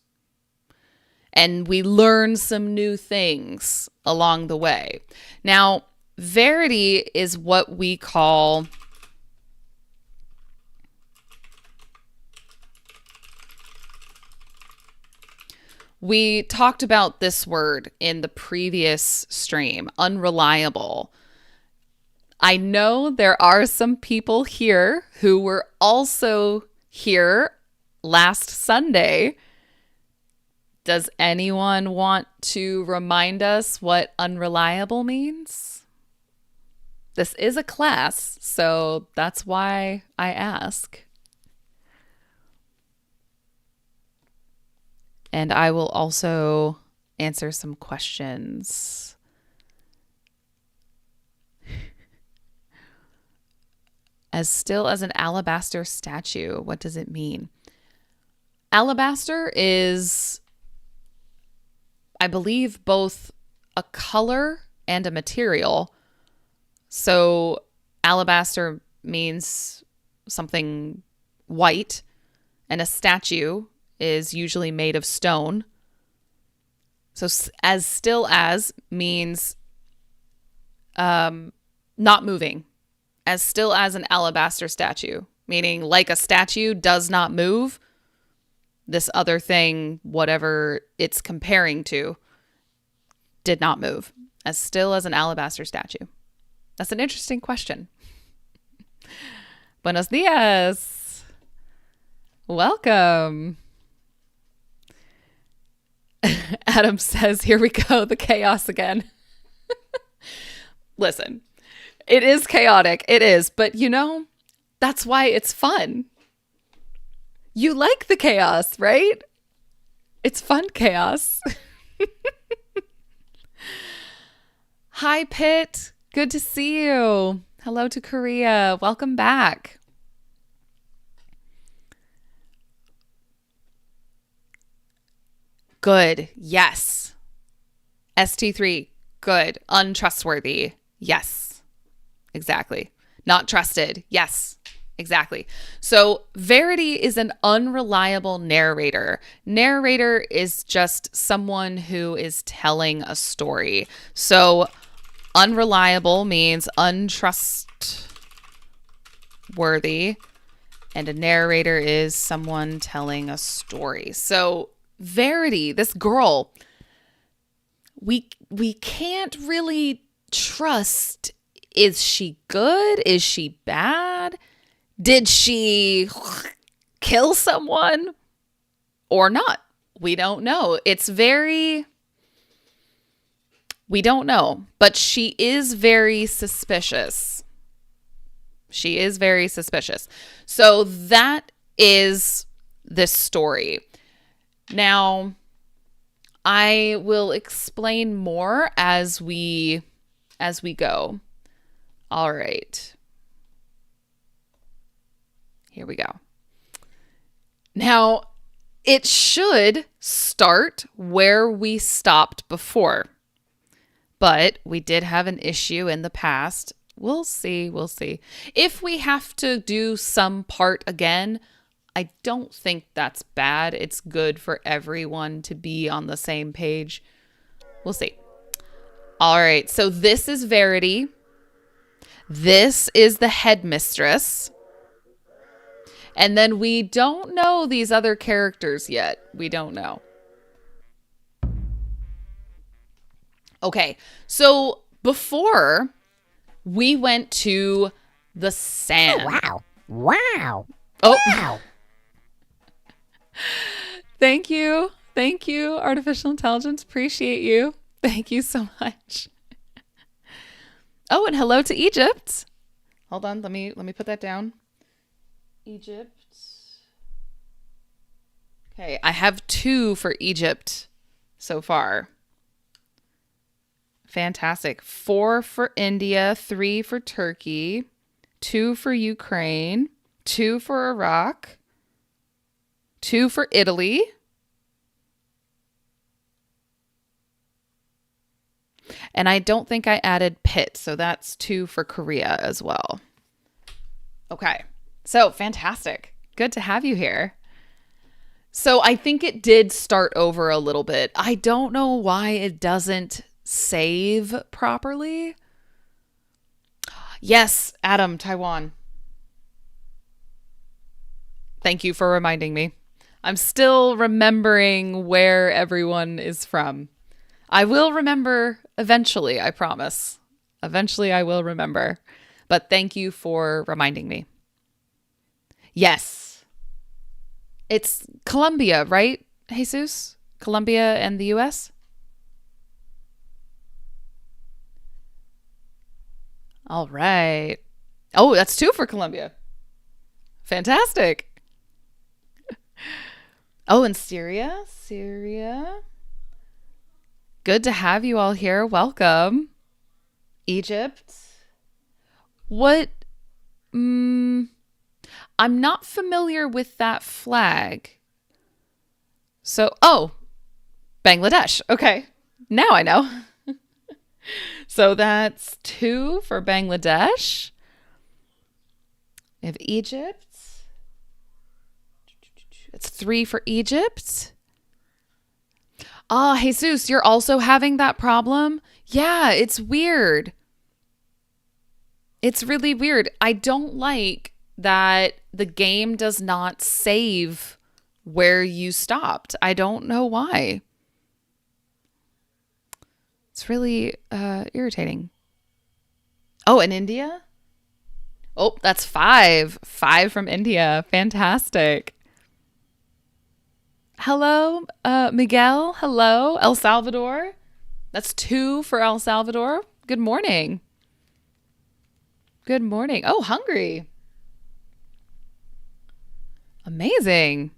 And we learn some new things along the way. Now, Verity is what we call we talked about this word in the previous stream, unreliable. I know there are some people here who were also here last Sunday. Does anyone want to remind us what unreliable means? This is a class, so that's why I ask. And I will also answer some questions. As still as an alabaster statue, what does it mean? Alabaster is, I believe, both a color and a material. So alabaster means something white, and a statue is usually made of stone. So as still as means not moving. As still as an alabaster statue, meaning like a statue does not move. This other thing, whatever it's comparing to, did not move. As still as an alabaster statue. That's an interesting question. Buenos dias. Welcome. Adam says, here we go, the chaos again. Listen, it is chaotic. It is. But you know, that's why it's fun. You like the chaos, right? It's fun chaos. Hi, Pitt. Good to see you. Hello to Korea. Welcome back. Good. Yes. ST3. Good. Untrustworthy. Yes. Exactly. Not trusted. Yes. Exactly. So Verity is an unreliable narrator. Narrator is just someone who is telling a story. So unreliable means untrustworthy. worthy. And a narrator is someone telling a story. So Verity, this girl, we can't really trust. Is she good? Is she bad? Did she kill someone or not? We don't know. We don't know, but she is very suspicious. She is very suspicious. So that is this story. Now, I will explain more as we go. All right. Here we go. Now, it should start where we stopped before. But we did have an issue in the past. We'll see. If we have to do some part again, I don't think that's bad. It's good for everyone to be on the same page. We'll see. All right, so this is Verity. This is the headmistress. And then we don't know these other characters yet. We don't know. Okay, so before we went to the sand. Oh, wow. Oh, Wow. Thank you, artificial intelligence. Appreciate you. Thank you so much. Oh, and hello to Egypt. Hold on, let me put that down. Egypt. Okay, I have 2 for Egypt so far. Fantastic. 4 for India, 3 for Turkey, 2 for Ukraine, 2 for Iraq, 2 for Italy, and I don't think I added Pitt, so that's 2 for Korea as well. Okay, so fantastic. Good to have you here. So I think it did start over a little bit. I don't know why it doesn't save properly. Yes, Adam, Taiwan. Thank you for reminding me. I'm still remembering where everyone is from. I will remember eventually, I promise. Eventually I will remember. But thank you for reminding me. Yes. It's Colombia, right, Jesus? Colombia and the US? All right. Oh, that's 2 for Colombia. Fantastic. Oh, and Syria. Good to have you all here. Welcome. Egypt. What? I'm not familiar with that flag. So, Bangladesh. Okay. Now I know. So that's 2 for Bangladesh. We have Egypt. It's 3 for Egypt. Jesus, you're also having that problem? Yeah, it's weird. It's really weird. I don't like that the game does not save where you stopped. I don't know why. It's really irritating. Oh, in India? Oh, that's 5. 5 from India. Fantastic. Hello, Miguel. Hello, El Salvador. That's 2 for El Salvador. Good morning. Good morning. Oh, Hungary. Amazing.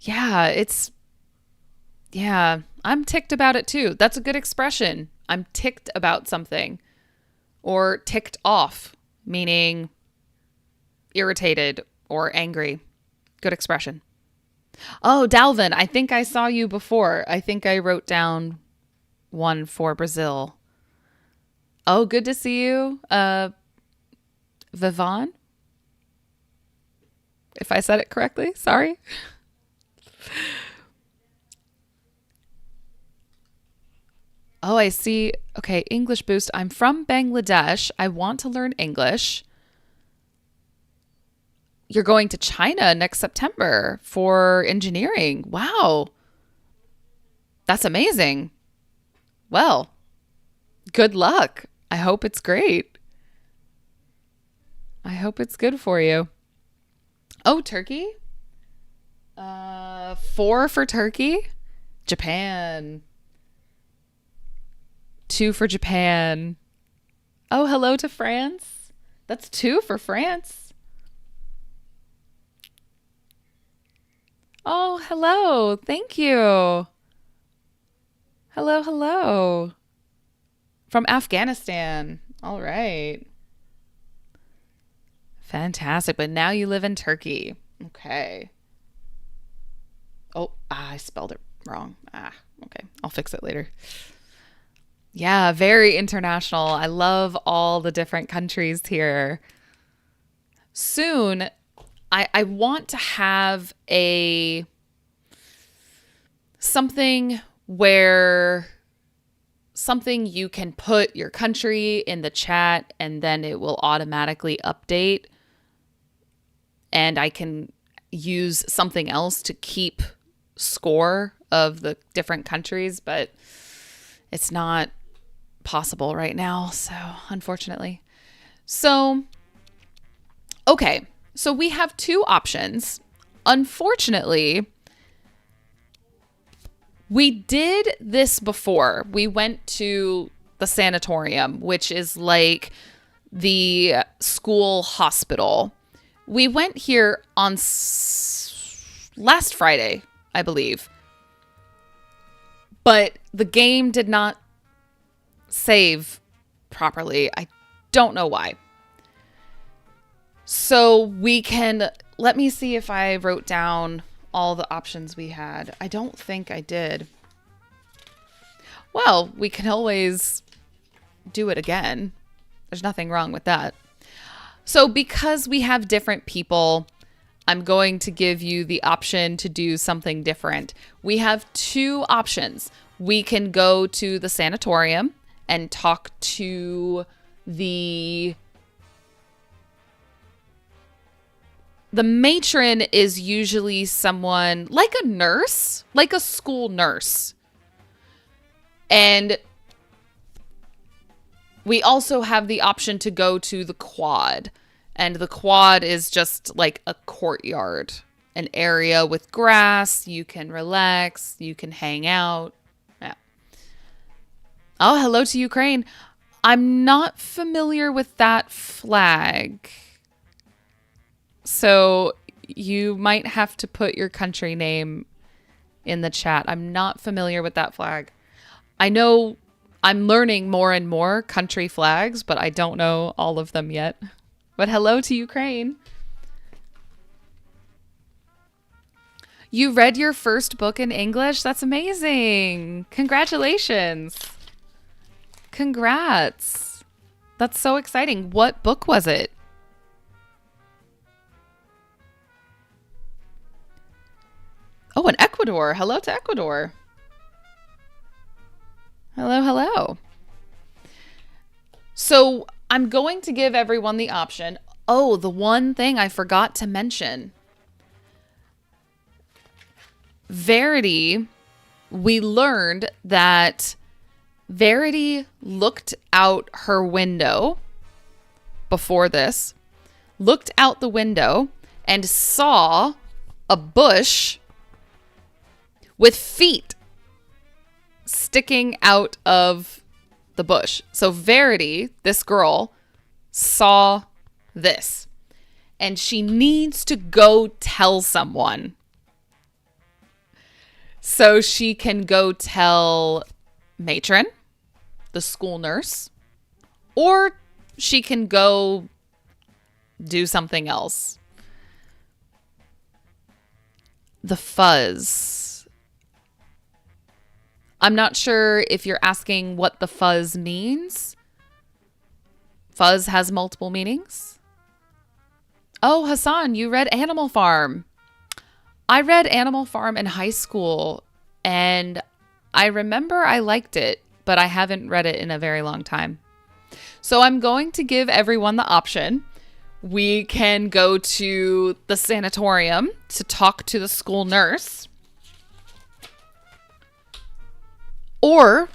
Yeah, I'm ticked about it too. That's a good expression. I'm ticked about something. Or ticked off, meaning irritated or angry. Good expression. Oh, Dalvin, I think I saw you before. I think I wrote down 1 for Brazil. Oh, good to see you. Vivon? If I said it correctly, sorry. Oh, I see. Okay, English boost. I'm from Bangladesh. I want to learn English. you're going to China next September for engineering. Wow. That's amazing. Well, good luck. I hope it's great. I hope it's good for you. Oh, Turkey? 4 for Turkey. Japan. 2 for Japan. Oh, hello to France. That's 2 for France. Oh, hello. Thank you. Hello, hello. From Afghanistan. All right. Fantastic. But now you live in Turkey. Okay. Oh, I spelled it wrong. Okay. I'll fix it later. Yeah, very international. I love all the different countries here. Soon, I want to have something where something you can put your country in the chat and then it will automatically update. And I can use something else to keep score of the different countries, but it's not possible right now, so unfortunately. So, okay, so we have 2 options. Unfortunately, we did this before. We went to the sanatorium, which is like the school hospital. We went here on last Friday, I believe. But the game did not save properly. I don't know why. So let me see if I wrote down all the options we had. I don't think I did. Well, we can always do it again. There's nothing wrong with that. So because we have different people, I'm going to give you the option to do something different. We have 2 options. We can go to the sanatorium and talk to the matron is usually someone like a nurse, like a school nurse. And we also have the option to go to the quad. And the quad is just like a courtyard, an area with grass. You can relax, you can hang out. Yeah. Oh, hello to Ukraine. I'm not familiar with that flag. So you might have to put your country name in the chat. I'm not familiar with that flag. I know I'm learning more and more country flags, but I don't know all of them yet. But hello to Ukraine. You read your first book in English? That's amazing. Congratulations. Congrats. That's so exciting. What book was it? Oh, in Ecuador. Hello to Ecuador. Hello, hello. So I'm going to give everyone the option. Oh, the one thing I forgot to mention. Verity, we learned that Verity looked out her window before this, looked out the window and saw a bush with feet sticking out of the bush. So Verity, this girl, saw this and she needs to go tell someone. So she can go tell matron, the school nurse, or she can go do something else. The fuzz. I'm not sure if you're asking what the fuzz means. Fuzz has multiple meanings. Oh, Hassan, you read Animal Farm. I read Animal Farm in high school, and I remember I liked it, but I haven't read it in a very long time. So I'm going to give everyone the option. We can go to the sanatorium to talk to the school nurse. Or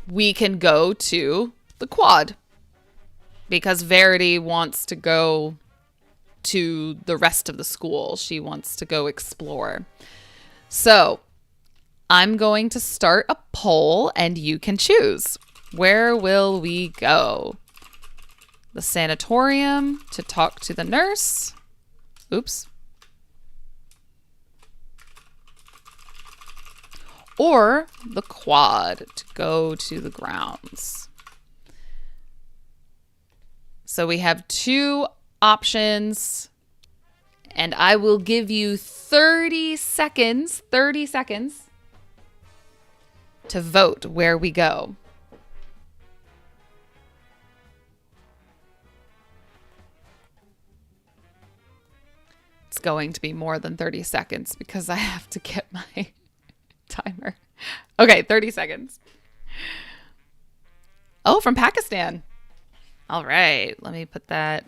we can go to the quad because Verity wants to go to the rest of the school. She wants to go explore. So I'm going to start a poll and you can choose. Where will we go? The sanatorium to talk to the nurse. Oops. Or the quad to go to the grounds. So we have two options, and I will give you 30 seconds to vote where we go. It's going to be more than 30 seconds because I have to get my timer. Okay, 30 seconds. Oh, from Pakistan. All right, let me put that.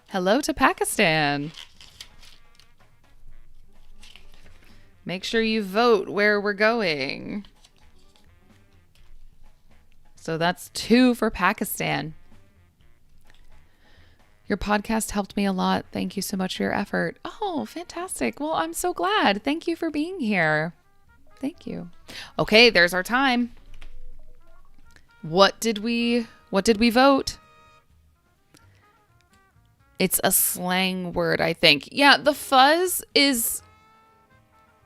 Hello to Pakistan. Make sure you vote where we're going. So that's 2 for Pakistan. Your podcast helped me a lot. Thank you so much for your effort. Oh, fantastic. Well, I'm so glad. Thank you for being here. Thank you. Okay, there's our time. What did we vote? It's a slang word, I think. Yeah, the fuzz is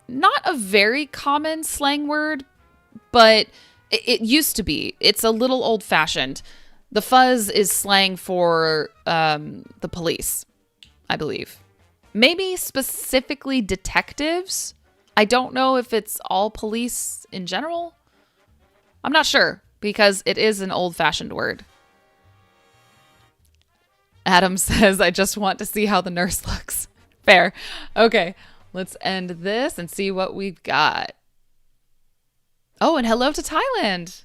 not a very common slang word, but it used to be. It's a little old-fashioned. The fuzz is slang for the police, I believe. Maybe specifically detectives. I don't know if it's all police in general. I'm not sure because it is an old-fashioned word. Adam says, I just want to see how the nurse looks. Fair. Okay, let's end this and see what we've got. Oh, and hello to Thailand.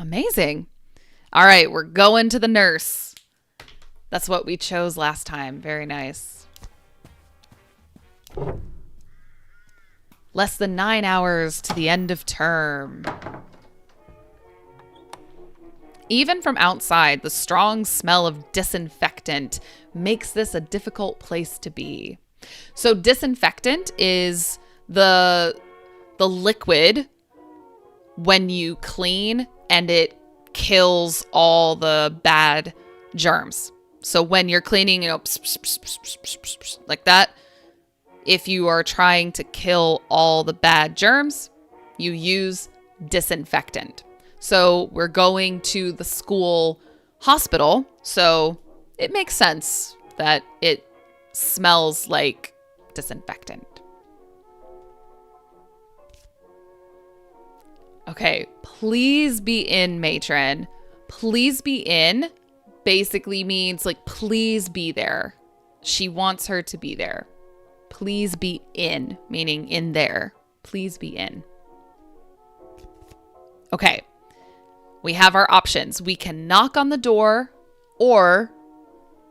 Amazing. All right, we're going to the nurse. That's what we chose last time. Very nice. Less than 9 hours to the end of term. Even from outside, the strong smell of disinfectant makes this a difficult place to be. So disinfectant is the liquid when you clean and it kills all the bad germs. So when you're cleaning, like that, if you are trying to kill all the bad germs, you use disinfectant. So we're going to the school hospital, so it makes sense that it smells like disinfectant. Okay, please be in, matron. Please be in basically means like please be there. She wants her to be there. Please be in, meaning in there. Please be in. Okay. We have our options. We can knock on the door or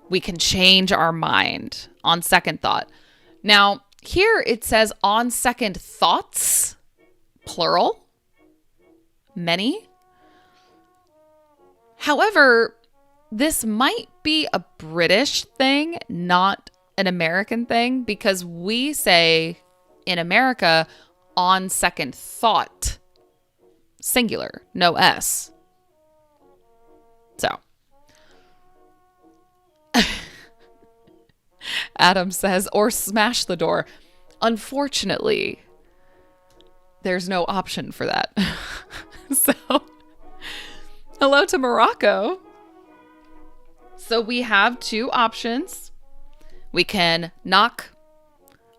we can change our mind on second thought. Now, here it says on second thoughts, plural, many. However, this might be a British thing, not an American thing, because we say in America on second thought, singular, no S. So, Adam says, or smash the door. Unfortunately, there's no option for that. So, hello to Morocco. So we have two options. We can knock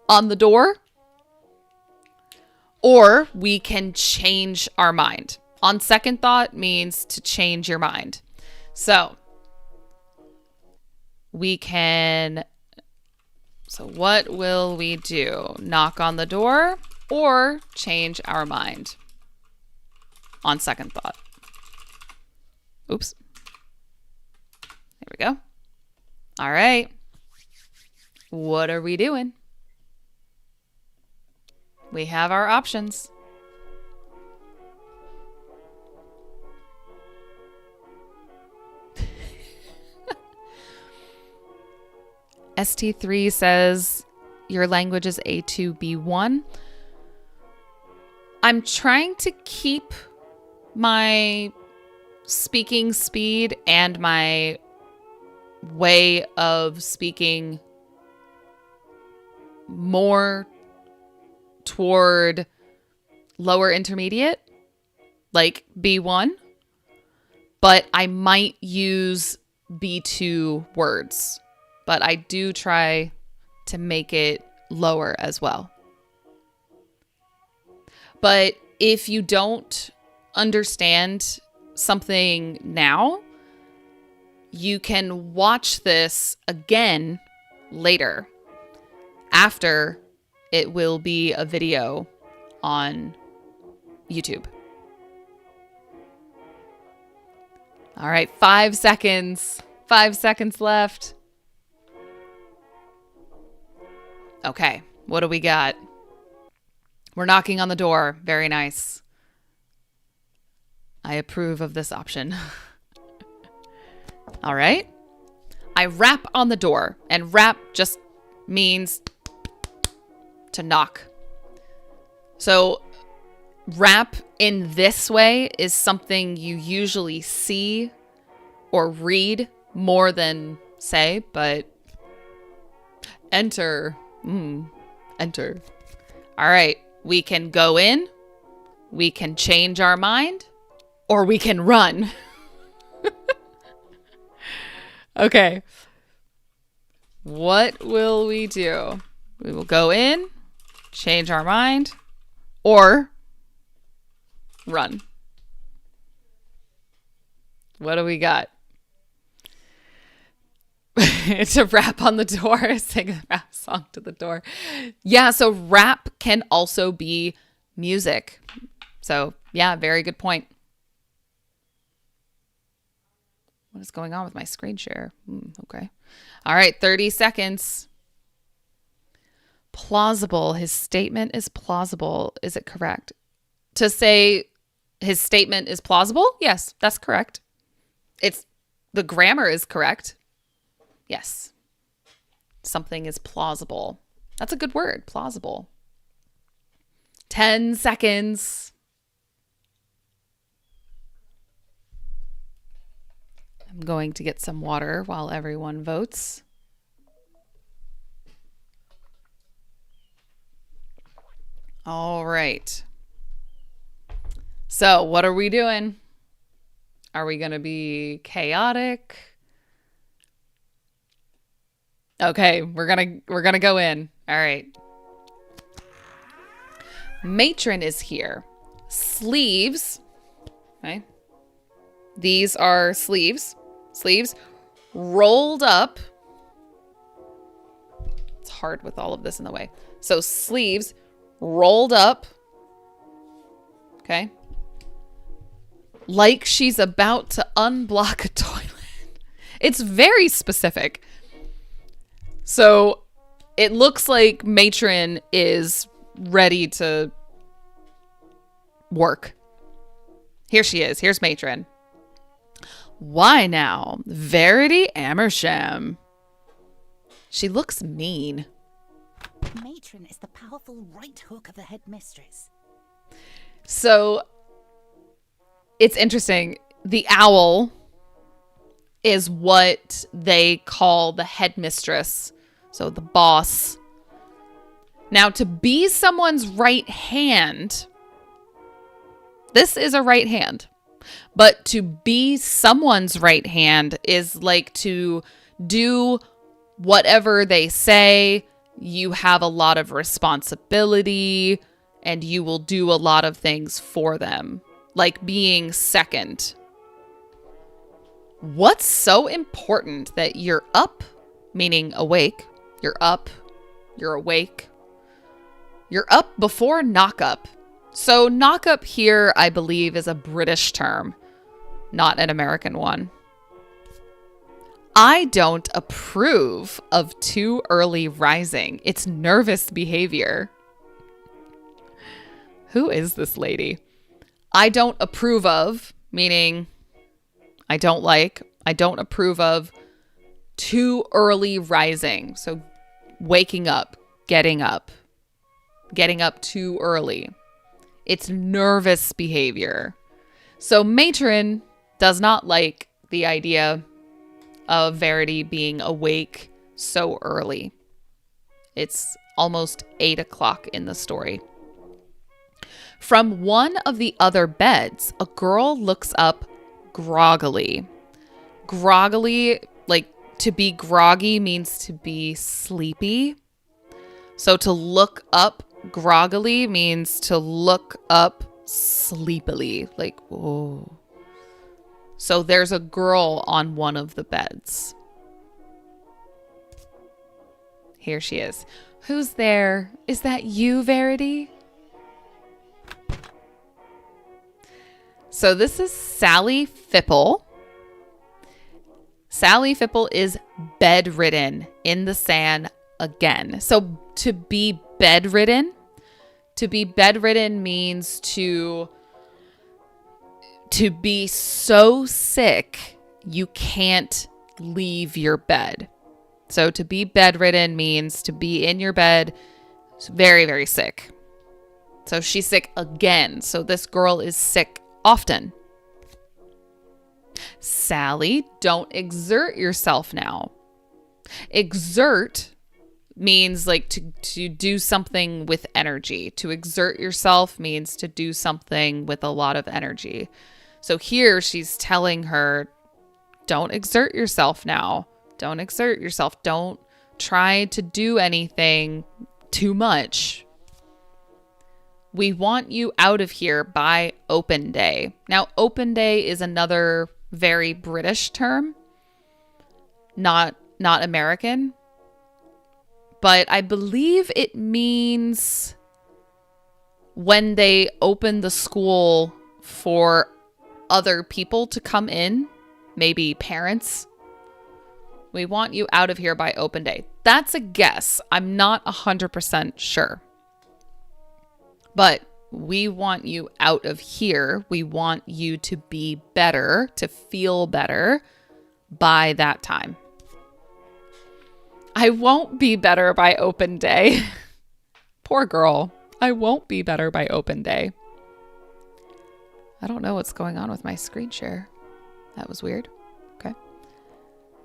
on the door, or we can change our mind. On second thought means to change your mind. So what will we do? Knock on the door or change our mind? on second thought. Oops. There we go. All right. What are we doing? We have our options. ST3 says your language is A2, B1. I'm trying to keep my speaking speed and my way of speaking more toward lower intermediate, like B1, but I might use B2 words, but I do try to make it lower as well. But if you don't understand something now, you can watch this again later after it will be a video on YouTube. All right, 5 seconds. 5 seconds left. Okay, what do we got? We're knocking on the door. Very nice. I approve of this option. All right. I rap on the door, and rap just means to knock. So rap in this way is something you usually see or read more than say, but enter. Enter. All right. We can go in, we can change our mind, or we can run. Okay. What will we do? We will go in, change our mind, or run. What do we got? To rap on the door, sing a rap song to the door. Yeah, so rap can also be music. So, yeah, very good point. What is going on with my screen share? Okay. All right, 30 seconds. Plausible. His statement is plausible. Is it correct? To say his statement is plausible? Yes, that's correct. The grammar is correct. Yes. Something is plausible. That's a good word, plausible. 10 seconds. I'm going to get some water while everyone votes. All right. So, what are we doing? Are we going to be chaotic? Okay, we're gonna go in. All right. Matron is here. Sleeves. Okay. These are sleeves. Sleeves rolled up. It's hard with all of this in the way. So sleeves rolled up. Okay. Like she's about to unblock a toilet. It's very specific. So it looks like Matron is ready to work. Here she is. Here's Matron. Why now? Verity Amersham. She looks mean. Matron is the powerful right hook of the headmistress. So it's interesting. The owl is what they call the headmistress. So the boss. Now, to be someone's right hand, this is a right hand. But to be someone's right hand is like to do whatever they say. You have a lot of responsibility and you will do a lot of things for them, like being second. What's so important that you're up, meaning awake? You're up, you're awake. You're up before knock up. So knock up here, I believe, is a British term, not an American one. I don't approve of too early rising. It's nervous behavior. Who is this lady? I don't approve of, meaning I don't like, I don't approve of too early rising. So waking up too early. It's nervous behavior. So matron does not like the idea of Verity being awake so early. It's almost 8 o'clock in the story. From one of the other beds, a girl looks up groggily. Groggily, like to be groggy means to be sleepy. So to look up groggily means to look up sleepily. Like, oh. So there's a girl on one of the beds. Here she is. Who's there? Is that you, Verity? So this is Sally Fipple. Sally Fipple is bedridden in the sand again. So to be bedridden means to be so sick you can't leave your bed. So to be bedridden means to be in your bed very, very sick. So she's sick again. So this girl is sick often. Sally, don't exert yourself now. Exert means like to do something with energy. To exert yourself means to do something with a lot of energy. So here she's telling her, don't exert yourself now. Don't exert yourself. Don't try to do anything too much. We want you out of here by open day. Now, open day is another very British term, not American. But I believe it means when they open the school for other people to come in, maybe parents. We want you out of here by open day. That's a guess. I'm not 100% sure. But we want you out of here. We want you to be better, to feel better by that time. I won't be better by open day. Poor girl. I won't be better by open day. I don't know what's going on with my screen share. That was weird. Okay.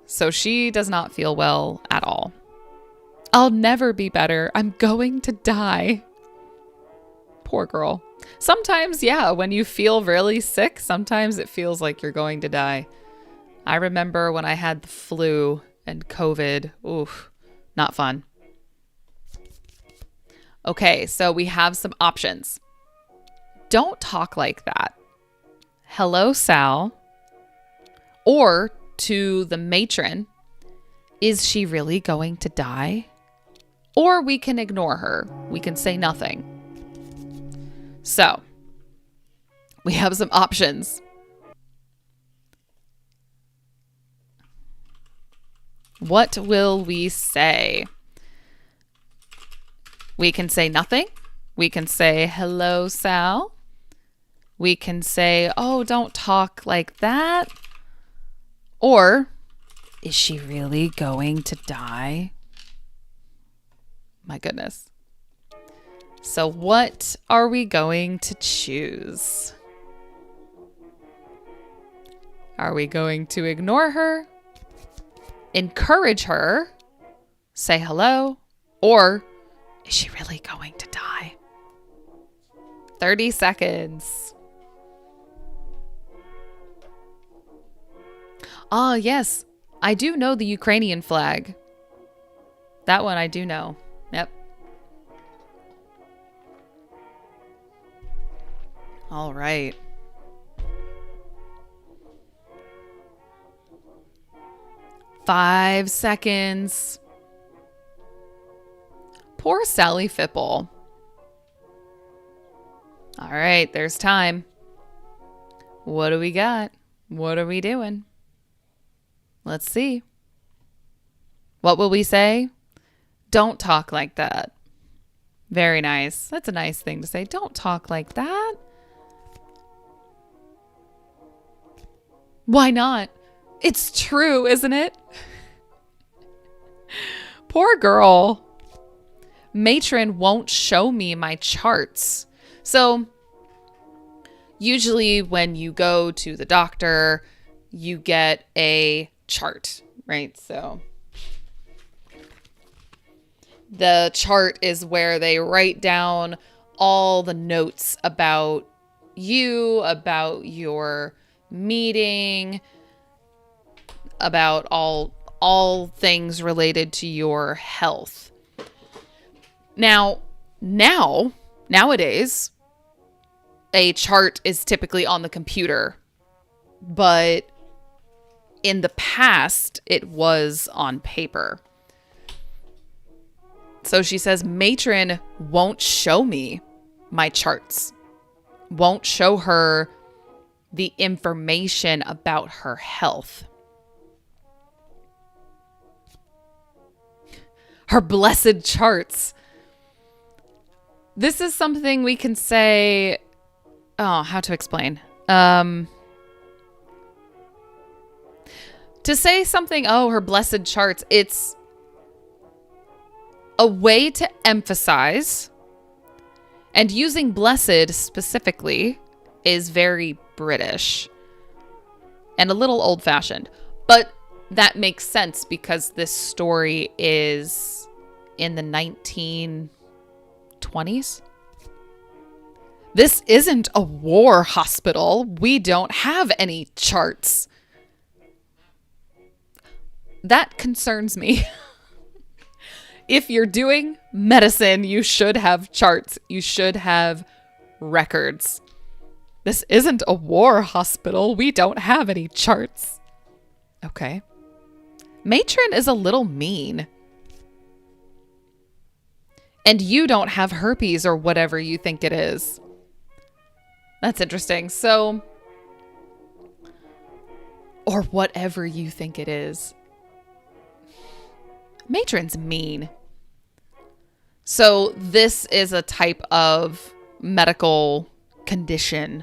So she does not feel well at all. I'll never be better. I'm going to die. Poor girl. Sometimes, yeah, when you feel really sick, sometimes it feels like you're going to die. I remember when I had the flu and COVID. Oof, not fun. Okay, so we have some options. Don't talk like that. Hello, Sal. Or to the matron, is she really going to die? Or we can ignore her. We can say nothing. So, we have some options. What will we say? We can say nothing. We can say, hello, Sal. We can say, oh, don't talk like that. Or, is she really going to die? My goodness. So what are we going to choose? Are we going to ignore her, encourage her, say hello, or is she really going to die? 30 seconds. Ah, yes, I do know the Ukrainian flag. That one I do know. Yep. All right. Five seconds. Poor Sally Fipple. All right, there's time. What do we got? What are we doing? Let's see. What will we say? Don't talk like that. Very nice. That's a nice thing to say. Don't talk like that. Why not? It's true, isn't it? Poor girl. Matron won't show me my charts. So usually when you go to the doctor, you get a chart, right? So the chart is where they write down all the notes about you, about your meeting, about all things related to your health. Nowadays, a chart is typically on the computer, but in the past, it was on paper. So she says, matron won't show me my charts, won't show her the information about her health. Her blessed charts. This is something we can say, how to explain? To say something, her blessed charts, it's a way to emphasize, and using blessed specifically is very British and a little old-fashioned, but that makes sense because this story is in the 1920s. This isn't a war hospital. We don't have any charts. That concerns me. If you're doing medicine, you should have charts. You should have records. This isn't a war hospital. We don't have any charts. Okay. Matron is a little mean. And you don't have herpes or whatever you think it is. That's interesting. So, or whatever you think it is. Matron's mean. So this is a type of medical condition.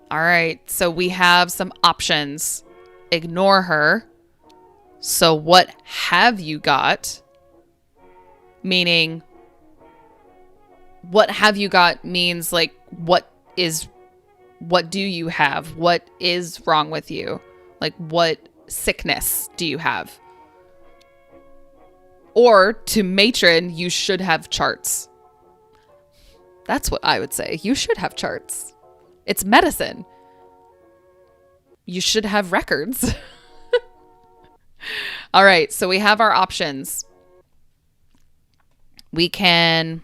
All right, so we have some options. Ignore her. So what have you got? Meaning, what have you got means like, what do you have? What is wrong with you? Like, what sickness do you have? Or to matron, you should have charts. That's what I would say. You should have charts. It's medicine. You should have records. All right, so we have our options. We can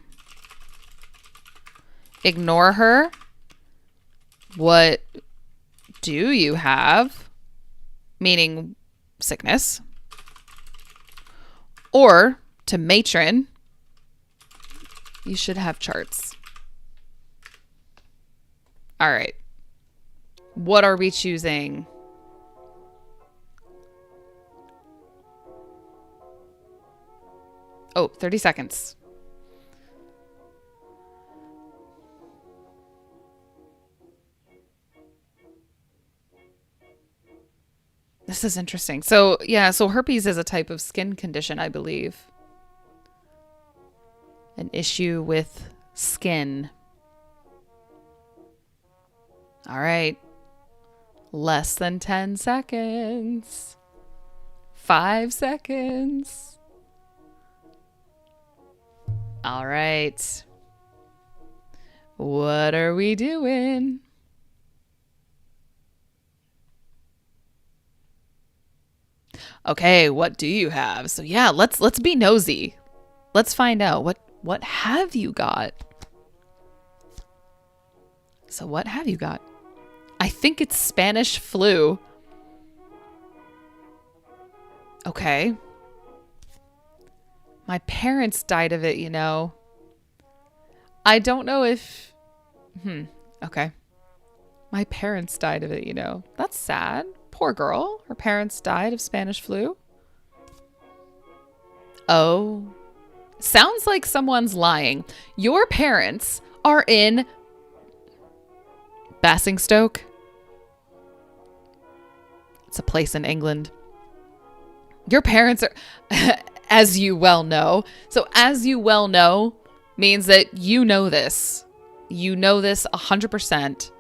ignore her. What do you have? Meaning sickness. Or to matron, you should have charts. All right. What are we choosing? Oh, 30 seconds. This is interesting. So, yeah, so herpes is a type of skin condition, I believe. An issue with skin. All right. Less than 10 seconds. 5 seconds. All right. What are we doing? Okay, what do you have? So yeah, let's be nosy. Let's find out what have you got? So what have you got? I think it's Spanish flu. Okay. My parents died of it, you know. I don't know if... Okay. My parents died of it, you know. That's sad. Poor girl. Her parents died of Spanish flu. Oh. Sounds like someone's lying. Your parents are in Basingstoke. It's a place in England. Your parents are, as you well know. So as you well know means that you know this. You know this 100%.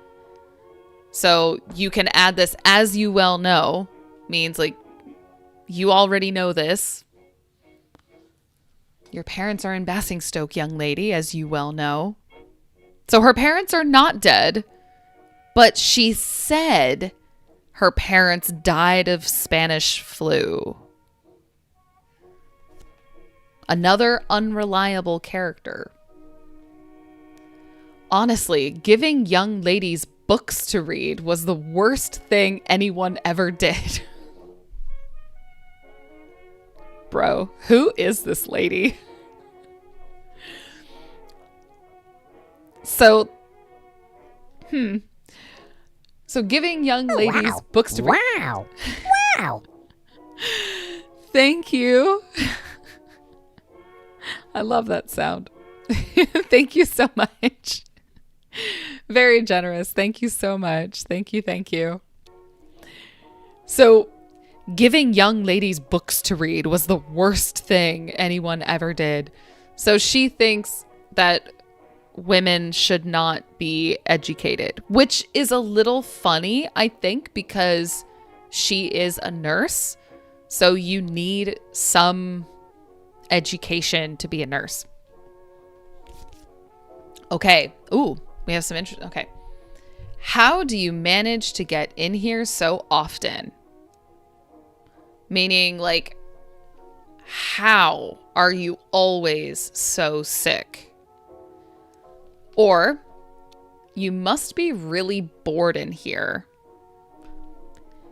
So you can add this as you well know means like you already know this. Your parents are in Basingstoke, young lady, as you well know. So her parents are not dead, but she said her parents died of Spanish flu. Another unreliable character. Honestly, giving young ladies books to read was the worst thing anyone ever did. Bro, who is this lady? So giving young ladies books to read. Wow. Thank you. I love that sound. Thank you so much. Very generous. Thank you so much. Thank you. Thank you. So giving young ladies books to read was the worst thing anyone ever did. So she thinks that women should not be educated, which is a little funny, I think, because she is a nurse. So you need some education to be a nurse. Okay. Ooh, we have some interest. Okay. How do you manage to get in here so often? Meaning, like, how are you always so sick? Or, you must be really bored in here.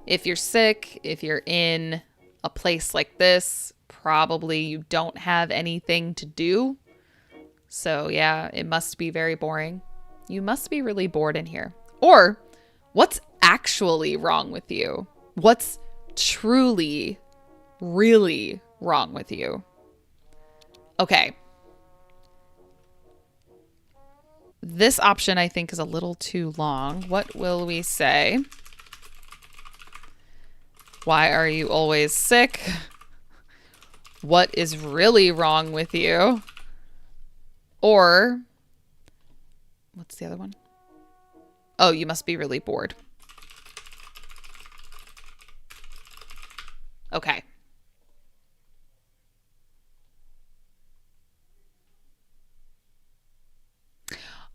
If you're sick, if you're in a place like this, probably you don't have anything to do. So yeah, it must be very boring. You must be really bored in here. Or, what's actually wrong with you? What's truly, really wrong with you? Okay. This option I think is a little too long. What will we say? Why are you always sick? What is really wrong with you? Or, what's the other one? Oh, you must be really bored. Okay.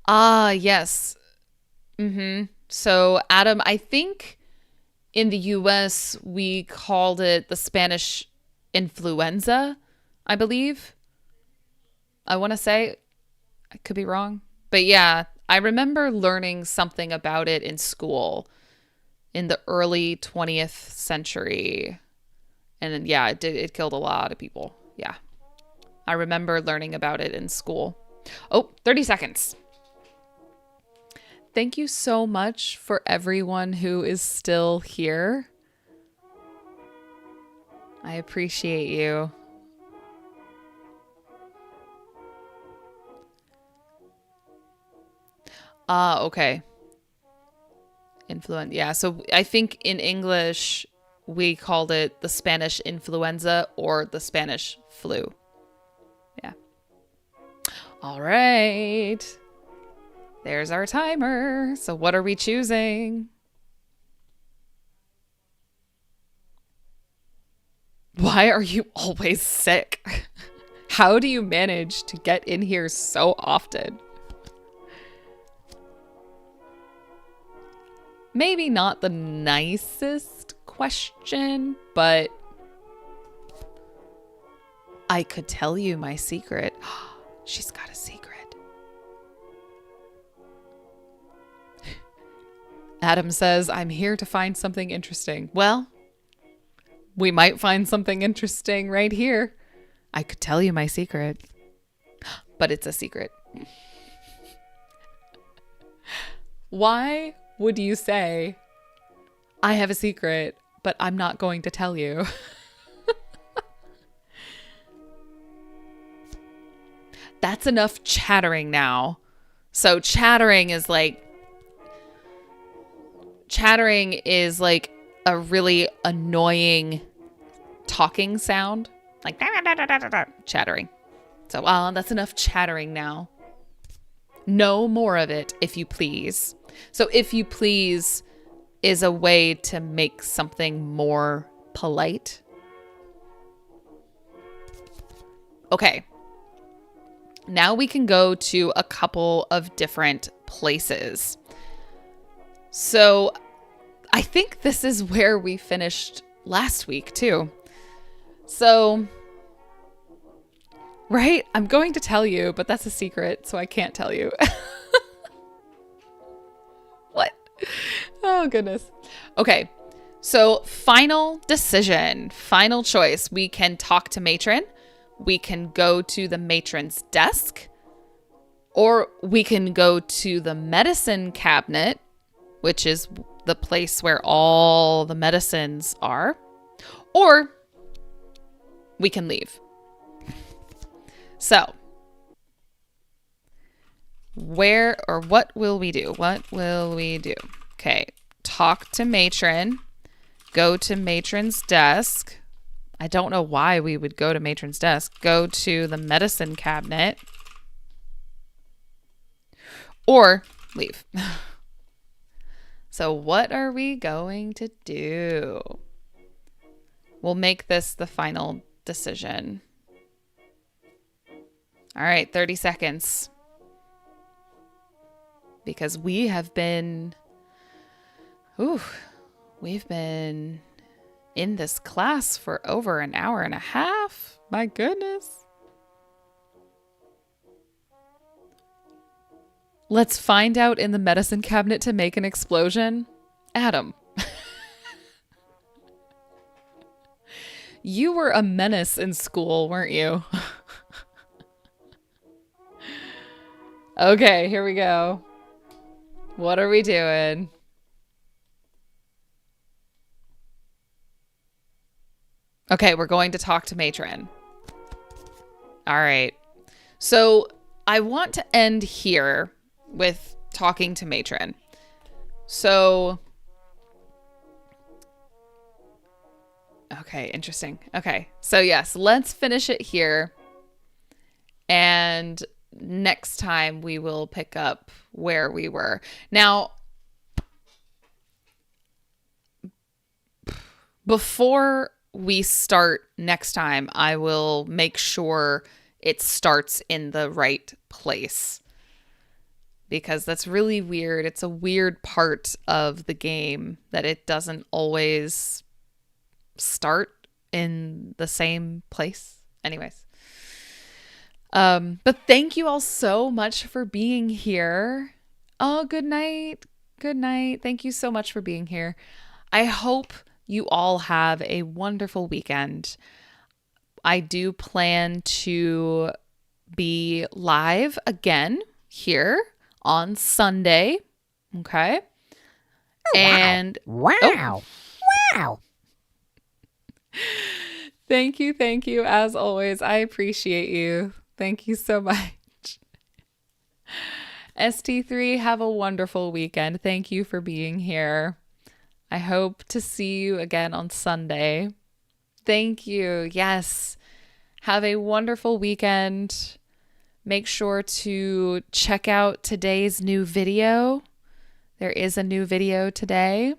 Ah, yes. So, Adam, I think in the US we called it the Spanish influenza, I believe. I want to say, I could be wrong. But yeah, I remember learning something about it in school in the early 20th century. And then, yeah, it killed a lot of people. Yeah. I remember learning about it in school. Oh, 30 seconds. Thank you so much for everyone who is still here. I appreciate you. Okay. Influenza. Yeah, so I think in English we called it the Spanish influenza or the Spanish flu. Yeah. All right. There's our timer. So what are we choosing? Why are you always sick? How do you manage to get in here so often? Maybe not the nicest question, but I could tell you my secret. She's got a secret. Adam says, I'm here to find something interesting. Well, we might find something interesting right here. I could tell you my secret, but it's a secret. Why would you say, I have a secret, but I'm not going to tell you? That's enough chattering now. So chattering is like a really annoying talking sound. Like chattering. So that's enough chattering now. No more of it, if you please. So if you please is a way to make something more polite. Okay. Now we can go to a couple of different places. So I think this is where we finished last week too. So, right? I'm going to tell you, but that's a secret, so I can't tell you. What? Oh, goodness. Okay. So final decision, final choice. We can talk to matron. We can go to the matron's desk, or we can go to the medicine cabinet, which is the place where all the medicines are, or we can leave. So, where or what will we do? What will we do? Okay, talk to matron, go to matron's desk. I don't know why we would go to matron's desk. Go to the medicine cabinet. Or leave. So what are we going to do? We'll make this the final decision. All right, 30 seconds. Because we've been in this class for over an hour and a half. My goodness. Let's find out in the medicine cabinet to make an explosion. Adam. You were a menace in school, weren't you? Okay, here we go. What are we doing? Okay, we're going to talk to matron. All right. So I want to end here with talking to matron. So, okay, interesting. Okay, so yes, let's finish it here. And next time we will pick up where we were. Now, before we start next time, I will make sure it starts in the right place, because that's really weird. It's a weird part of the game that it doesn't always start in the same place. Anyways. But thank you all so much for being here. Oh, good night. Good night. Thank you so much for being here. I hope you all have a wonderful weekend. I do plan to be live again here on Sunday. Okay. Oh, and wow. Wow. Thank you. As always, I appreciate you. Thank you so much. ST3, have a wonderful weekend. Thank you for being here. I hope to see you again on Sunday. Thank you. Yes. Have a wonderful weekend. Make sure to check out today's new video. There is a new video today.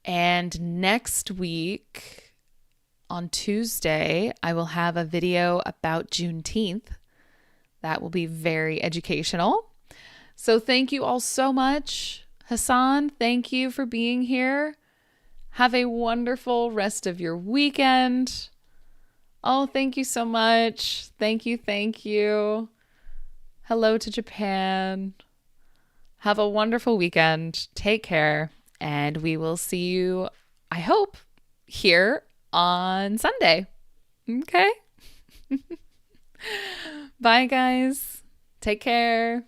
And next week, on Tuesday, I will have a video about Juneteenth. That will be very educational. So thank you all so much. Hassan, thank you for being here. Have a wonderful rest of your weekend. Oh, thank you so much. Thank you. Hello to Japan. Have a wonderful weekend. Take care. And we will see you, I hope, here on Sunday. Okay? Bye, guys. Take care.